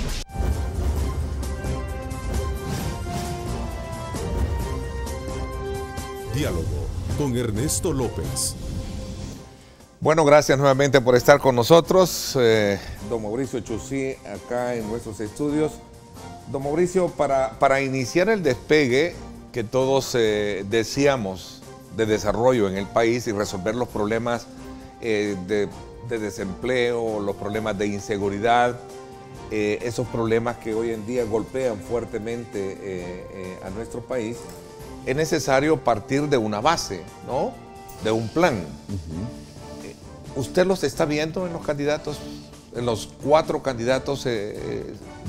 Speaker 1: Diálogo con Ernesto López.
Speaker 2: Bueno, gracias nuevamente por estar con nosotros. Don Mauricio Chusí, acá en nuestros estudios. Don Mauricio, para iniciar el despegue que todos deseamos de desarrollo en el país y resolver los problemas de desempleo, los problemas de inseguridad, esos problemas que hoy en día golpean fuertemente a nuestro país, es necesario partir de una base, ¿no? De un plan. ¿Usted los está viendo en los candidatos, en los 4 candidatos?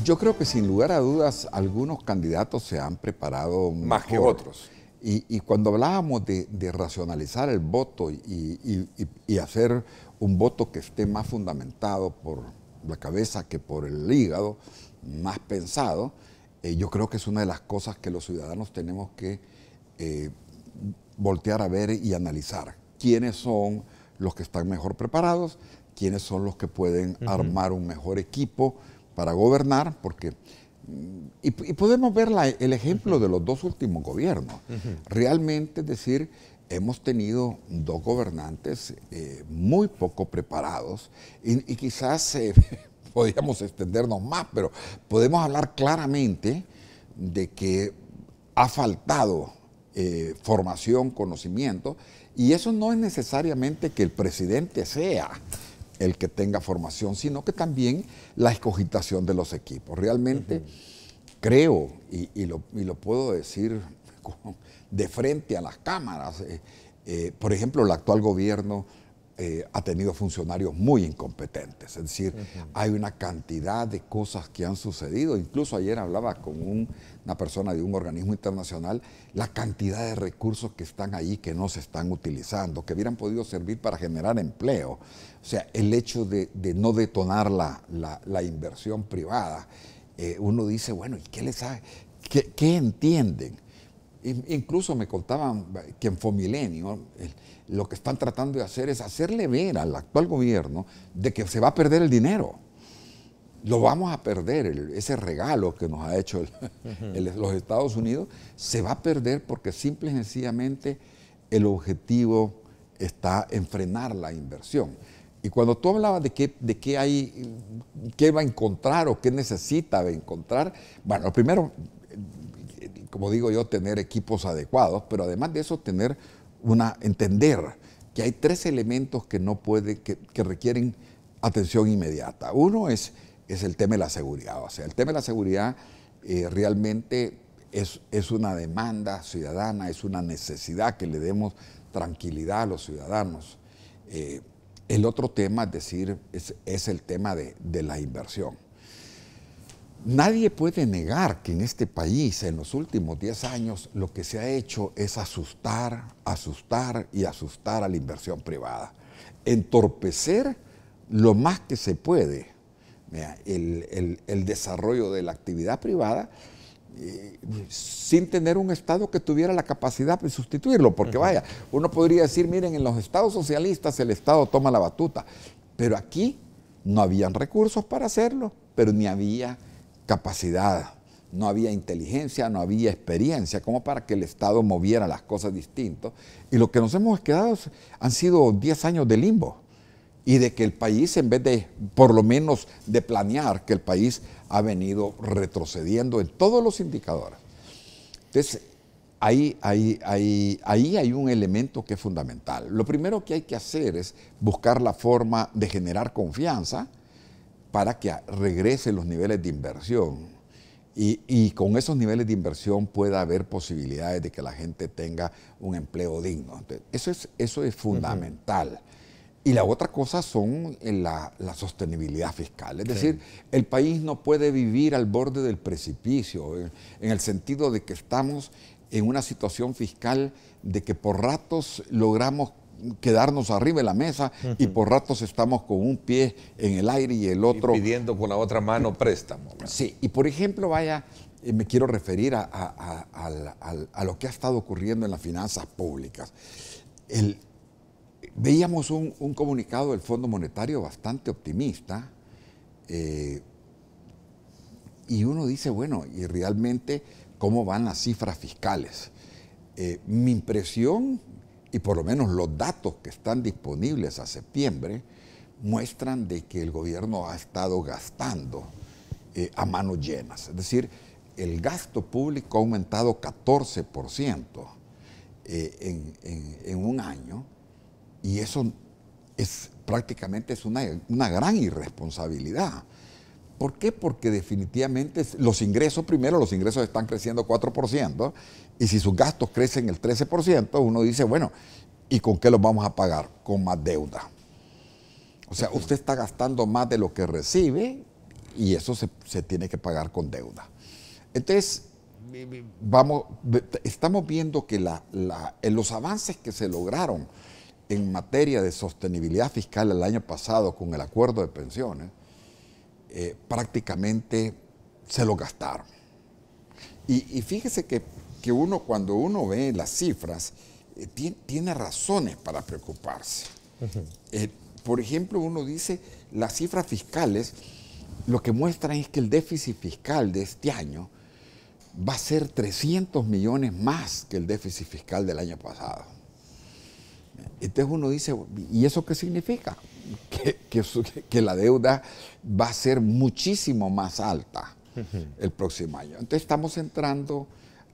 Speaker 7: Yo creo que sin lugar a dudas algunos candidatos se han preparado
Speaker 2: más
Speaker 7: mejor
Speaker 2: que otros.
Speaker 7: Y cuando hablábamos de racionalizar el voto y hacer un voto que esté más fundamentado por la cabeza que por el hígado, más pensado, yo creo que es una de las cosas que los ciudadanos tenemos que voltear a ver y analizar. ¿Quiénes son los que están mejor preparados? ¿Quiénes son los que pueden armar un mejor equipo para gobernar? Porque y podemos ver el ejemplo de los 2 últimos gobiernos. Realmente, es decir, hemos tenido 2 gobernantes muy poco preparados y quizás podríamos extendernos más, pero podemos hablar claramente de que ha faltado formación, conocimiento, y eso no es necesariamente que el presidente sea el que tenga formación, sino que también la escogitación de los equipos. Realmente creo, y lo puedo decir de frente a las cámaras, por ejemplo, el actual gobierno ha tenido funcionarios muy incompetentes. Es decir, hay una cantidad de cosas que han sucedido. Incluso ayer hablaba con una persona de un organismo internacional, la cantidad de recursos que están ahí que no se están utilizando, que hubieran podido servir para generar empleo. O sea, el hecho de no detonar la inversión privada, uno dice, bueno, ¿y qué les sabe? ¿Qué entienden? Incluso me contaban que en Fomilenio lo que están tratando de hacer es hacerle ver al actual gobierno de que se va a perder el dinero. Lo vamos a perder, ese regalo que nos ha hecho los Estados Unidos se va a perder porque simple y sencillamente el objetivo está en frenar la inversión. Y cuando tú hablabas de qué va a encontrar o qué necesita encontrar, bueno, primero, como digo yo, tener equipos adecuados, pero además de eso entender que hay 3 elementos que requieren atención inmediata. Uno es el tema de la seguridad. O sea, el tema de la seguridad realmente es una demanda ciudadana, es una necesidad que le demos tranquilidad a los ciudadanos. El otro tema, es el tema de la inversión. Nadie puede negar que en este país, en los últimos 10 años, lo que se ha hecho es asustar y asustar a la inversión privada. Entorpecer lo más que se puede el desarrollo de la actividad privada sin tener un Estado que tuviera la capacidad de sustituirlo. Porque vaya, uno podría decir, miren, en los estados socialistas el Estado toma la batuta, pero aquí no habían recursos para hacerlo, pero ni había capacidad, no había inteligencia, no había experiencia como para que el Estado moviera las cosas distinto. Y lo que nos hemos quedado han sido 10 años de limbo y de que el país, en vez de, por lo menos, de planear, que el país ha venido retrocediendo en todos los indicadores. Entonces, ahí hay un elemento que es fundamental. Lo primero que hay que hacer es buscar la forma de generar confianza para que regresen los niveles de inversión y con esos niveles de inversión pueda haber posibilidades de que la gente tenga un empleo digno. Entonces, eso es fundamental. Y la otra cosa son la sostenibilidad fiscal. Es decir, el país no puede vivir al borde del precipicio, en el sentido de que estamos en una situación fiscal de que por ratos logramos quedarnos arriba de la mesa y por ratos estamos con un pie en el aire y el otro...
Speaker 2: Y pidiendo con la otra mano préstamo.
Speaker 7: Sí, y por ejemplo, me quiero referir a lo que ha estado ocurriendo en las finanzas públicas. Veíamos un comunicado del Fondo Monetario bastante optimista y uno dice, bueno, y realmente, ¿cómo van las cifras fiscales? Mi impresión, y por lo menos los datos que están disponibles a septiembre, muestran de que el gobierno ha estado gastando a manos llenas. Es decir, el gasto público ha aumentado 14% en un año, y eso prácticamente es una gran irresponsabilidad. ¿Por qué? Porque definitivamente los ingresos están creciendo 4%, y si sus gastos crecen el 13%, uno dice, bueno, ¿y con qué los vamos a pagar? Con más deuda. O sea, usted está gastando más de lo que recibe, y eso se tiene que pagar con deuda. Entonces, estamos viendo que en los avances que se lograron en materia de sostenibilidad fiscal el año pasado con el acuerdo de pensiones, prácticamente se lo gastaron. Y fíjese que cuando uno ve las cifras, tiene razones para preocuparse. Por ejemplo, uno dice, las cifras fiscales lo que muestran es que el déficit fiscal de este año va a ser 300 millones más que el déficit fiscal del año pasado. Entonces uno dice, ¿y eso qué significa? Que la deuda va a ser muchísimo más alta el próximo año. Entonces estamos entrando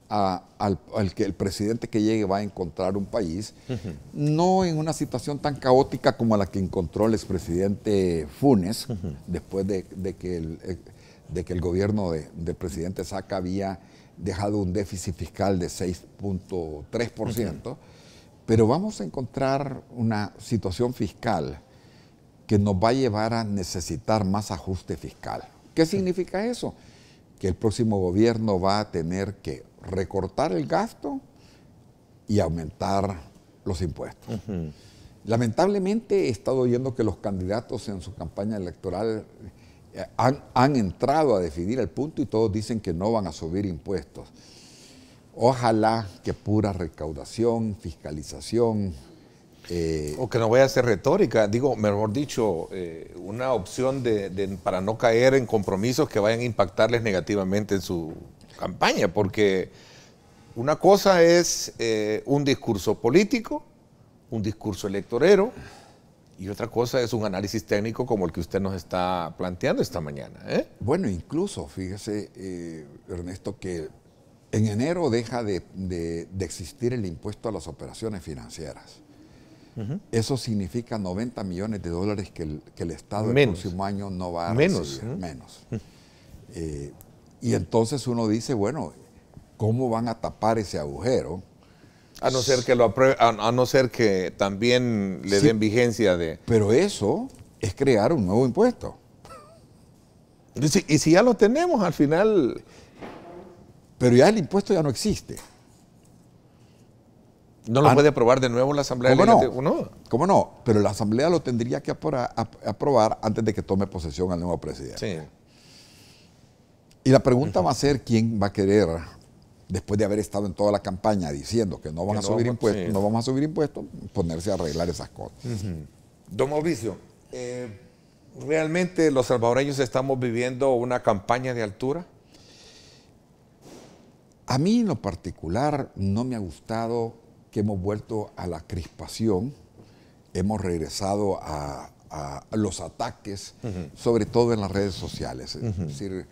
Speaker 7: al que el presidente que llegue va a encontrar un país, no en una situación tan caótica como la que encontró el expresidente Funes, después de que el gobierno del presidente Saca había dejado un déficit fiscal de 6.3%, pero vamos a encontrar una situación fiscal que nos va a llevar a necesitar más ajuste fiscal. ¿Qué significa eso? Que el próximo gobierno va a tener que recortar el gasto y aumentar los impuestos. Lamentablemente he estado oyendo que los candidatos en su campaña electoral han entrado a definir el punto y todos dicen que no van a subir impuestos. Ojalá que pura recaudación, fiscalización.
Speaker 2: O que no vaya a ser retórica, digo, mejor dicho, una opción para no caer en compromisos que vayan a impactarles negativamente en su campaña, porque una cosa es un discurso político, un discurso electorero, y otra cosa es un análisis técnico como el que usted nos está planteando esta mañana.
Speaker 7: Bueno, incluso, fíjese, Ernesto, que en enero deja de existir el impuesto a las operaciones financieras. Eso significa 90 millones de dólares que el Estado el próximo año no va a recibir. Menos. Y entonces uno dice, bueno, ¿cómo van a tapar ese agujero?
Speaker 2: A no ser que a no ser que también le den vigencia de...
Speaker 7: Pero eso es crear un nuevo impuesto.
Speaker 2: Y si ya lo tenemos, al final...
Speaker 7: Pero ya el impuesto ya no existe.
Speaker 2: ¿No lo puede aprobar de nuevo la Asamblea Legislativa?
Speaker 7: No? ¿Cómo no? Pero la Asamblea lo tendría que aprobar antes de que tome posesión el nuevo presidente.
Speaker 2: Sí.
Speaker 7: Y la pregunta va a ser quién va a querer, después de haber estado en toda la campaña diciendo que no van a subir impuestos, no vamos a subir impuestos, ponerse a arreglar esas cosas.
Speaker 2: Don Mauricio, ¿realmente los salvadoreños estamos viviendo una campaña de altura?
Speaker 7: A mí en lo particular no me ha gustado que hemos vuelto a la crispación, hemos regresado a los ataques, sobre todo en las redes sociales. Es decir,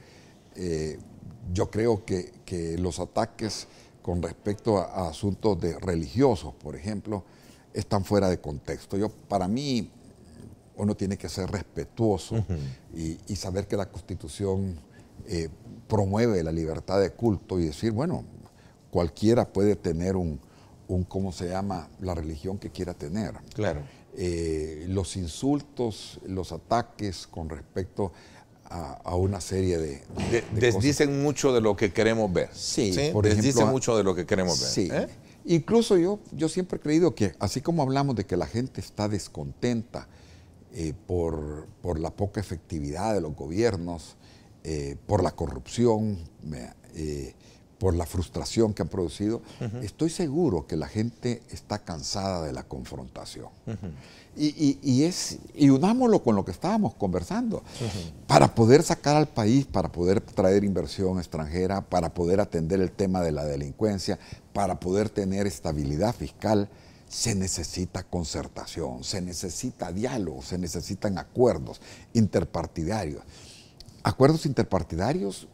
Speaker 7: yo creo que los ataques con respecto a asuntos religiosos, por ejemplo, están fuera de contexto. Para mí, uno tiene que ser respetuoso y saber que la Constitución promueve la libertad de culto y decir, bueno, cualquiera puede tener ¿cómo se llama? La religión que quiera tener.
Speaker 2: Claro.
Speaker 7: Los insultos, los ataques con respecto a una serie de
Speaker 2: desdicen
Speaker 7: cosas.
Speaker 2: mucho de lo que queremos ver.
Speaker 7: Sí,
Speaker 2: por ejemplo, desdicen mucho de lo que queremos ver.
Speaker 7: Sí. Incluso yo siempre he creído que, así como hablamos de que la gente está descontenta por la poca efectividad de los gobiernos, por la corrupción, por la frustración que han producido, estoy seguro que la gente está cansada de la confrontación. Y unámoslo con lo que estábamos conversando, para poder sacar al país, para poder traer inversión extranjera, para poder atender el tema de la delincuencia, para poder tener estabilidad fiscal, se necesita concertación, se necesita diálogo, se necesitan acuerdos interpartidarios. Acuerdos interpartidarios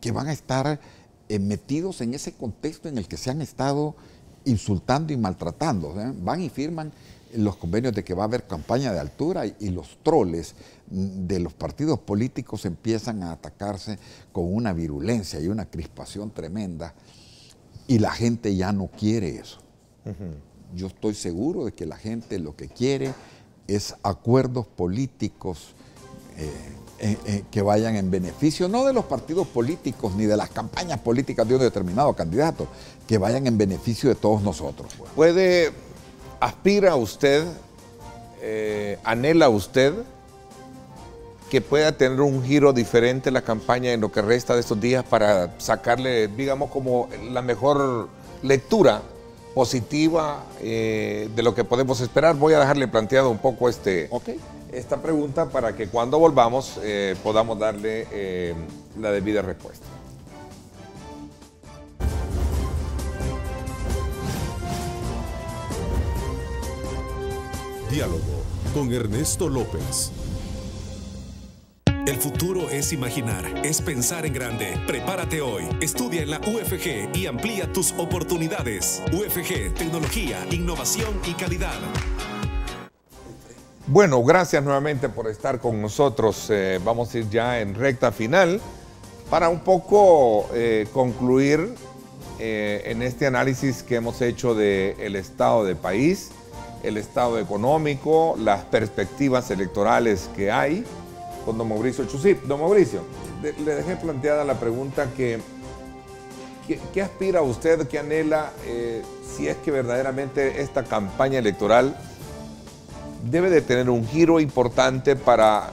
Speaker 7: que van a estar metidos en ese contexto en el que se han estado insultando y maltratando. Van y firman los convenios de que va a haber campaña de altura y los troles de los partidos políticos empiezan a atacarse con una virulencia y una crispación tremenda y la gente ya no quiere eso. Yo estoy seguro de que la gente lo que quiere es acuerdos políticos que vayan en beneficio, no de los partidos políticos ni de las campañas políticas de un determinado candidato, que vayan en beneficio de todos nosotros.
Speaker 2: ¿Aspira usted, anhela usted que pueda tener un giro diferente la campaña en lo que resta de estos días para sacarle, digamos, como la mejor lectura positiva de lo que podemos esperar? Voy a dejarle planteado un poco esta pregunta para que cuando volvamos podamos darle la debida respuesta.
Speaker 1: Diálogo con Ernesto López.
Speaker 5: El futuro es imaginar, es pensar en grande. Prepárate hoy. Estudia en la UFG y amplía tus oportunidades. UFG, tecnología, innovación y calidad.
Speaker 2: Bueno, gracias nuevamente por estar con nosotros. Vamos a ir ya en recta final para un poco concluir en este análisis que hemos hecho del estado del país, el estado económico, las perspectivas electorales que hay, con don Mauricio Chusip. Don Mauricio, le dejé planteada la pregunta ¿qué aspira usted, qué anhela, si es que verdaderamente esta campaña electoral debe de tener un giro importante para,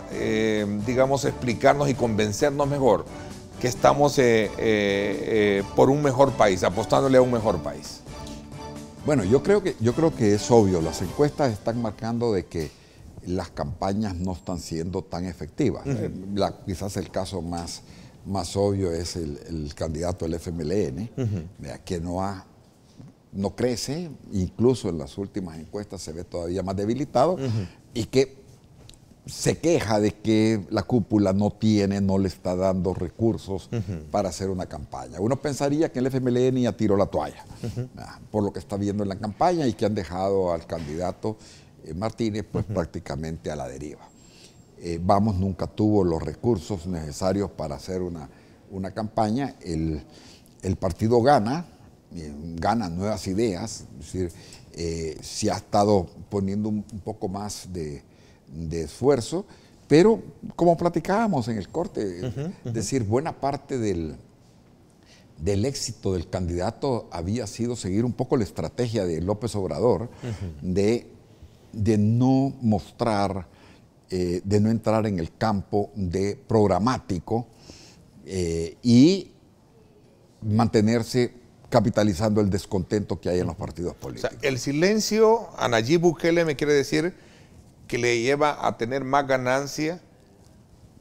Speaker 2: digamos, explicarnos y convencernos mejor que estamos por un mejor país, apostándole a un mejor país?
Speaker 7: Bueno, yo creo que es obvio. Las encuestas están marcando de que las campañas no están siendo tan efectivas. Quizás el caso más obvio es el candidato del FMLN, que no crece, incluso en las últimas encuestas se ve todavía más debilitado, y que se queja de que la cúpula no le está dando recursos para hacer una campaña. Uno pensaría que el FMLN ya tiró la toalla, por lo que está viendo en la campaña, y que han dejado al candidato Martínez pues prácticamente a la deriva. Vamos nunca tuvo los recursos necesarios para hacer una campaña. El partido gana nuevas ideas, es decir, se ha estado poniendo un poco más de esfuerzo, pero como platicábamos en el corte, es decir, buena parte del éxito del candidato había sido seguir un poco la estrategia de López Obrador de no mostrar, de no entrar en el campo de programático y mantenerse capitalizando el descontento que hay en los partidos políticos.
Speaker 2: O sea, el silencio a Nayib Bukele me quiere decir que le lleva a tener más ganancia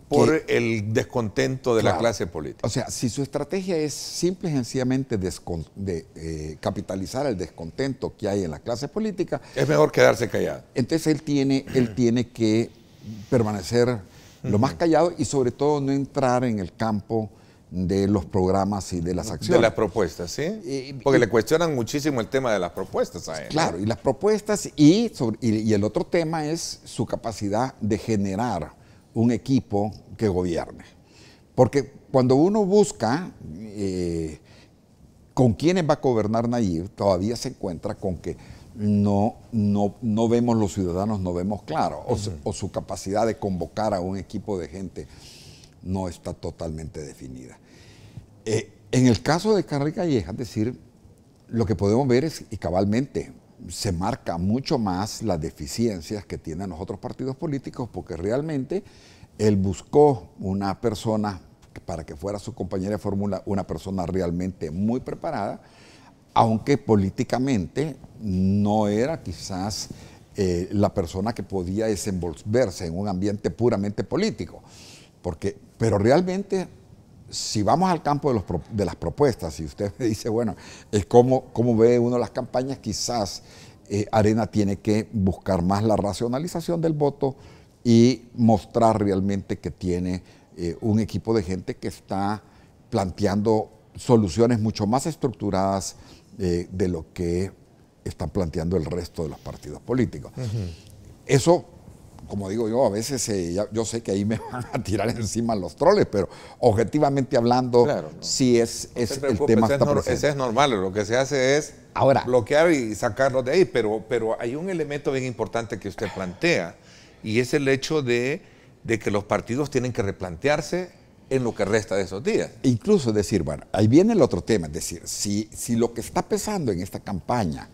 Speaker 2: por el descontento de la clase política.
Speaker 7: O sea, si su estrategia es simple y sencillamente capitalizar el descontento que hay en la clase política,
Speaker 2: es mejor quedarse callado.
Speaker 7: Entonces él tiene que permanecer lo más callado y sobre todo no entrar en el campo de los programas y de las acciones.
Speaker 2: De las propuestas, ¿sí? Porque le cuestionan muchísimo el tema de las propuestas a él.
Speaker 7: Claro, y las propuestas y el otro tema es su capacidad de generar un equipo que gobierne. Porque cuando uno busca con quiénes va a gobernar Nayib, todavía se encuentra con que no vemos los ciudadanos, no vemos claro, o su capacidad de convocar a un equipo de gente no está totalmente definida. En el caso de Carlos Calleja, es decir, lo que podemos ver es, y cabalmente, se marca mucho más las deficiencias que tienen los otros partidos políticos, porque realmente él buscó una persona para que fuera su compañera de fórmula, una persona realmente muy preparada, aunque políticamente no era quizás la persona que podía desenvolverse en un ambiente puramente político. Pero realmente, si vamos al campo de las propuestas, si usted me dice, bueno, ¿cómo ve uno las campañas? Quizás Arena tiene que buscar más la racionalización del voto y mostrar realmente que tiene un equipo de gente que está planteando soluciones mucho más estructuradas de lo que están planteando el resto de los partidos políticos. Eso, como digo yo, a veces yo sé que ahí me van a tirar encima los troles, pero objetivamente hablando, claro, no. Sí es el tema está presente.
Speaker 2: Ese es normal, lo que se hace es bloquear y sacarlo de ahí, pero hay un elemento bien importante que usted plantea, y es el hecho de que los partidos tienen que replantearse en lo que resta de esos días.
Speaker 7: Incluso decir, bueno, ahí viene el otro tema, es decir, si lo que está pesando en esta campaña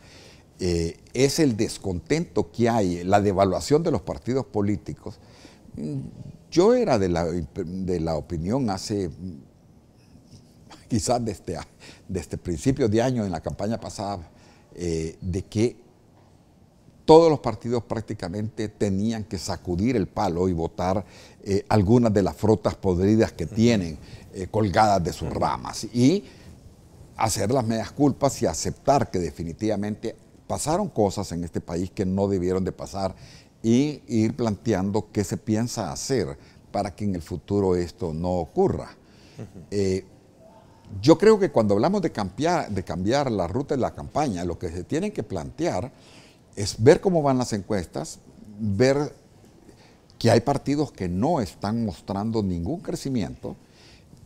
Speaker 7: es el descontento que hay, la devaluación de los partidos políticos. Yo era de la opinión hace, quizás desde principios de año en la campaña pasada, de que todos los partidos prácticamente tenían que sacudir el palo y votar algunas de las frutas podridas que tienen colgadas de sus ramas y hacer las medias culpas y aceptar que definitivamente pasaron cosas en este país que no debieron de pasar y ir planteando qué se piensa hacer para que en el futuro esto no ocurra. Yo creo que cuando hablamos de cambiar la ruta de la campaña, lo que se tienen que plantear es ver cómo van las encuestas, ver que hay partidos que no están mostrando ningún crecimiento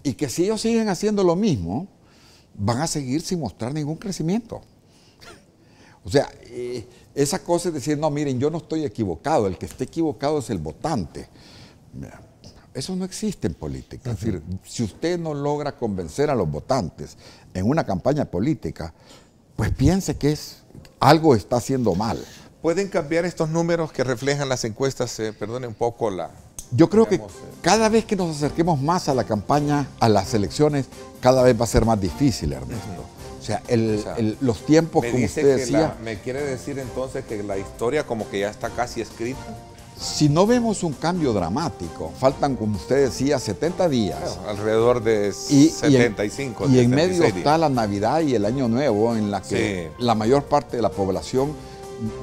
Speaker 7: y que si ellos siguen haciendo lo mismo, van a seguir sin mostrar ningún crecimiento. O sea, esa cosa es decir, no, miren, yo no estoy equivocado, el que esté equivocado es el votante. Eso no existe en política. Es decir, si usted no logra convencer a los votantes en una campaña política, pues piense que algo está haciendo mal.
Speaker 2: ¿Pueden cambiar estos números que reflejan las encuestas? Perdone un poco la...
Speaker 7: Yo creo que cada vez que nos acerquemos más a la campaña, a las elecciones, cada vez va a ser más difícil, Ernesto. O sea, los tiempos, como usted decía...
Speaker 2: ¿Me quiere decir entonces que la historia como que ya está casi escrita?
Speaker 7: Si no vemos un cambio dramático, faltan, como usted decía, 70 días.
Speaker 2: Bueno, alrededor de 75.
Speaker 7: Y en medio está la Navidad y el Año Nuevo, en la que la mayor parte de la población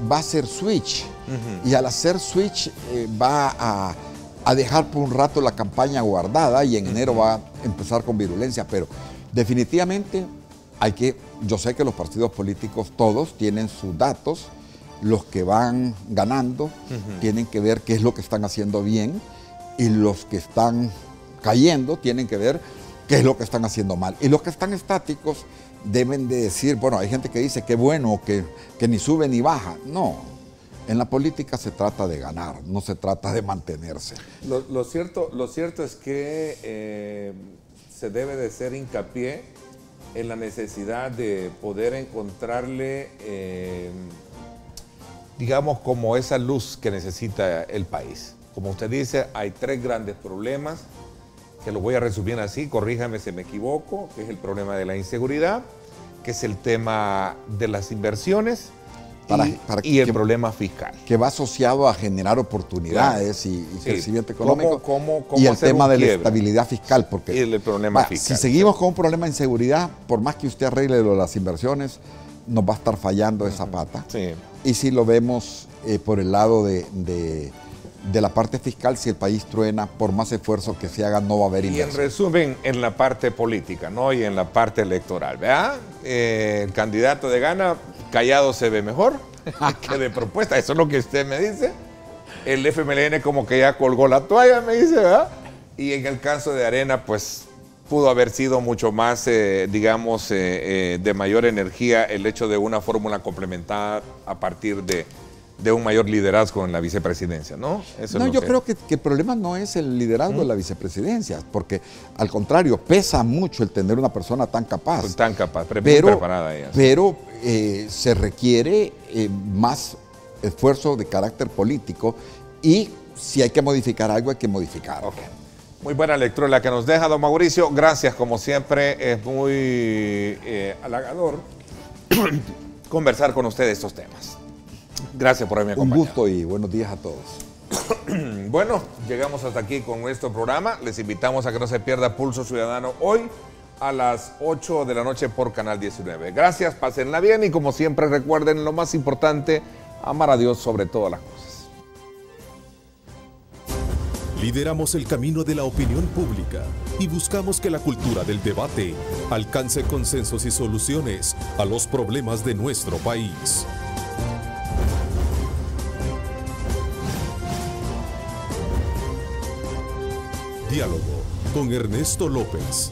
Speaker 7: va a hacer switch. Y al hacer switch va a dejar por un rato la campaña guardada y en enero va a empezar con virulencia. Pero definitivamente yo sé que los partidos políticos todos tienen sus datos. Los que van ganando tienen que ver qué es lo que están haciendo bien y los que están cayendo tienen que ver qué es lo que están haciendo mal. Y los que están estáticos deben de decir, bueno, hay gente que dice que bueno, que ni sube ni baja. No, en la política se trata de ganar, no se trata de mantenerse.
Speaker 2: Lo cierto es que se debe de hacer hincapié en la necesidad de poder encontrarle... digamos, como esa luz que necesita el país. Como usted dice, hay 3 grandes problemas, que lo voy a resumir así, corríjame si me equivoco, que es el problema de la inseguridad, que es el tema de las inversiones y el problema fiscal.
Speaker 7: Que va asociado a generar oportunidades y crecimiento económico.
Speaker 2: ¿Cómo
Speaker 7: y el tema de la estabilidad fiscal. Porque
Speaker 2: el problema fiscal.
Speaker 7: Si seguimos con un problema de inseguridad, por más que usted arregle las inversiones, nos va a estar fallando esa pata.
Speaker 2: Sí.
Speaker 7: Y si lo vemos por el lado de la parte fiscal, si el país truena, por más esfuerzo que se haga, no va a haber inversión.
Speaker 2: Y en resumen, en la parte política, ¿no? Y en la parte electoral, ¿verdad? El candidato de Gana, callado se ve mejor que de propuesta. Eso es lo que usted me dice. El FMLN como que ya colgó la toalla, me dice, ¿verdad? Y en el caso de Arena, pues pudo haber sido mucho más, digamos, de mayor energía el hecho de una fórmula complementada a partir de un mayor liderazgo en la vicepresidencia, ¿no?
Speaker 7: Yo creo que el problema no es el liderazgo de la vicepresidencia, porque al contrario, pesa mucho el tener una persona tan capaz.
Speaker 2: Preparada ella.
Speaker 7: Pero se requiere más esfuerzo de carácter político y si hay que modificar algo, hay que modificar.
Speaker 2: Okay. Muy buena lectura la que nos deja, don Mauricio. Gracias, como siempre, es muy halagador conversar con usted de estos temas. Gracias por haberme acompañado.
Speaker 7: Un gusto y buenos días a todos.
Speaker 2: Bueno, llegamos hasta aquí con nuestro programa. Les invitamos a que no se pierda Pulso Ciudadano hoy a las 8 de la noche por Canal 19. Gracias, pásenla bien y como siempre recuerden lo más importante, amar a Dios sobre todas las cosas.
Speaker 1: Lideramos el camino de la opinión pública y buscamos que la cultura del debate alcance consensos y soluciones a los problemas de nuestro país. Diálogo con Ernesto López.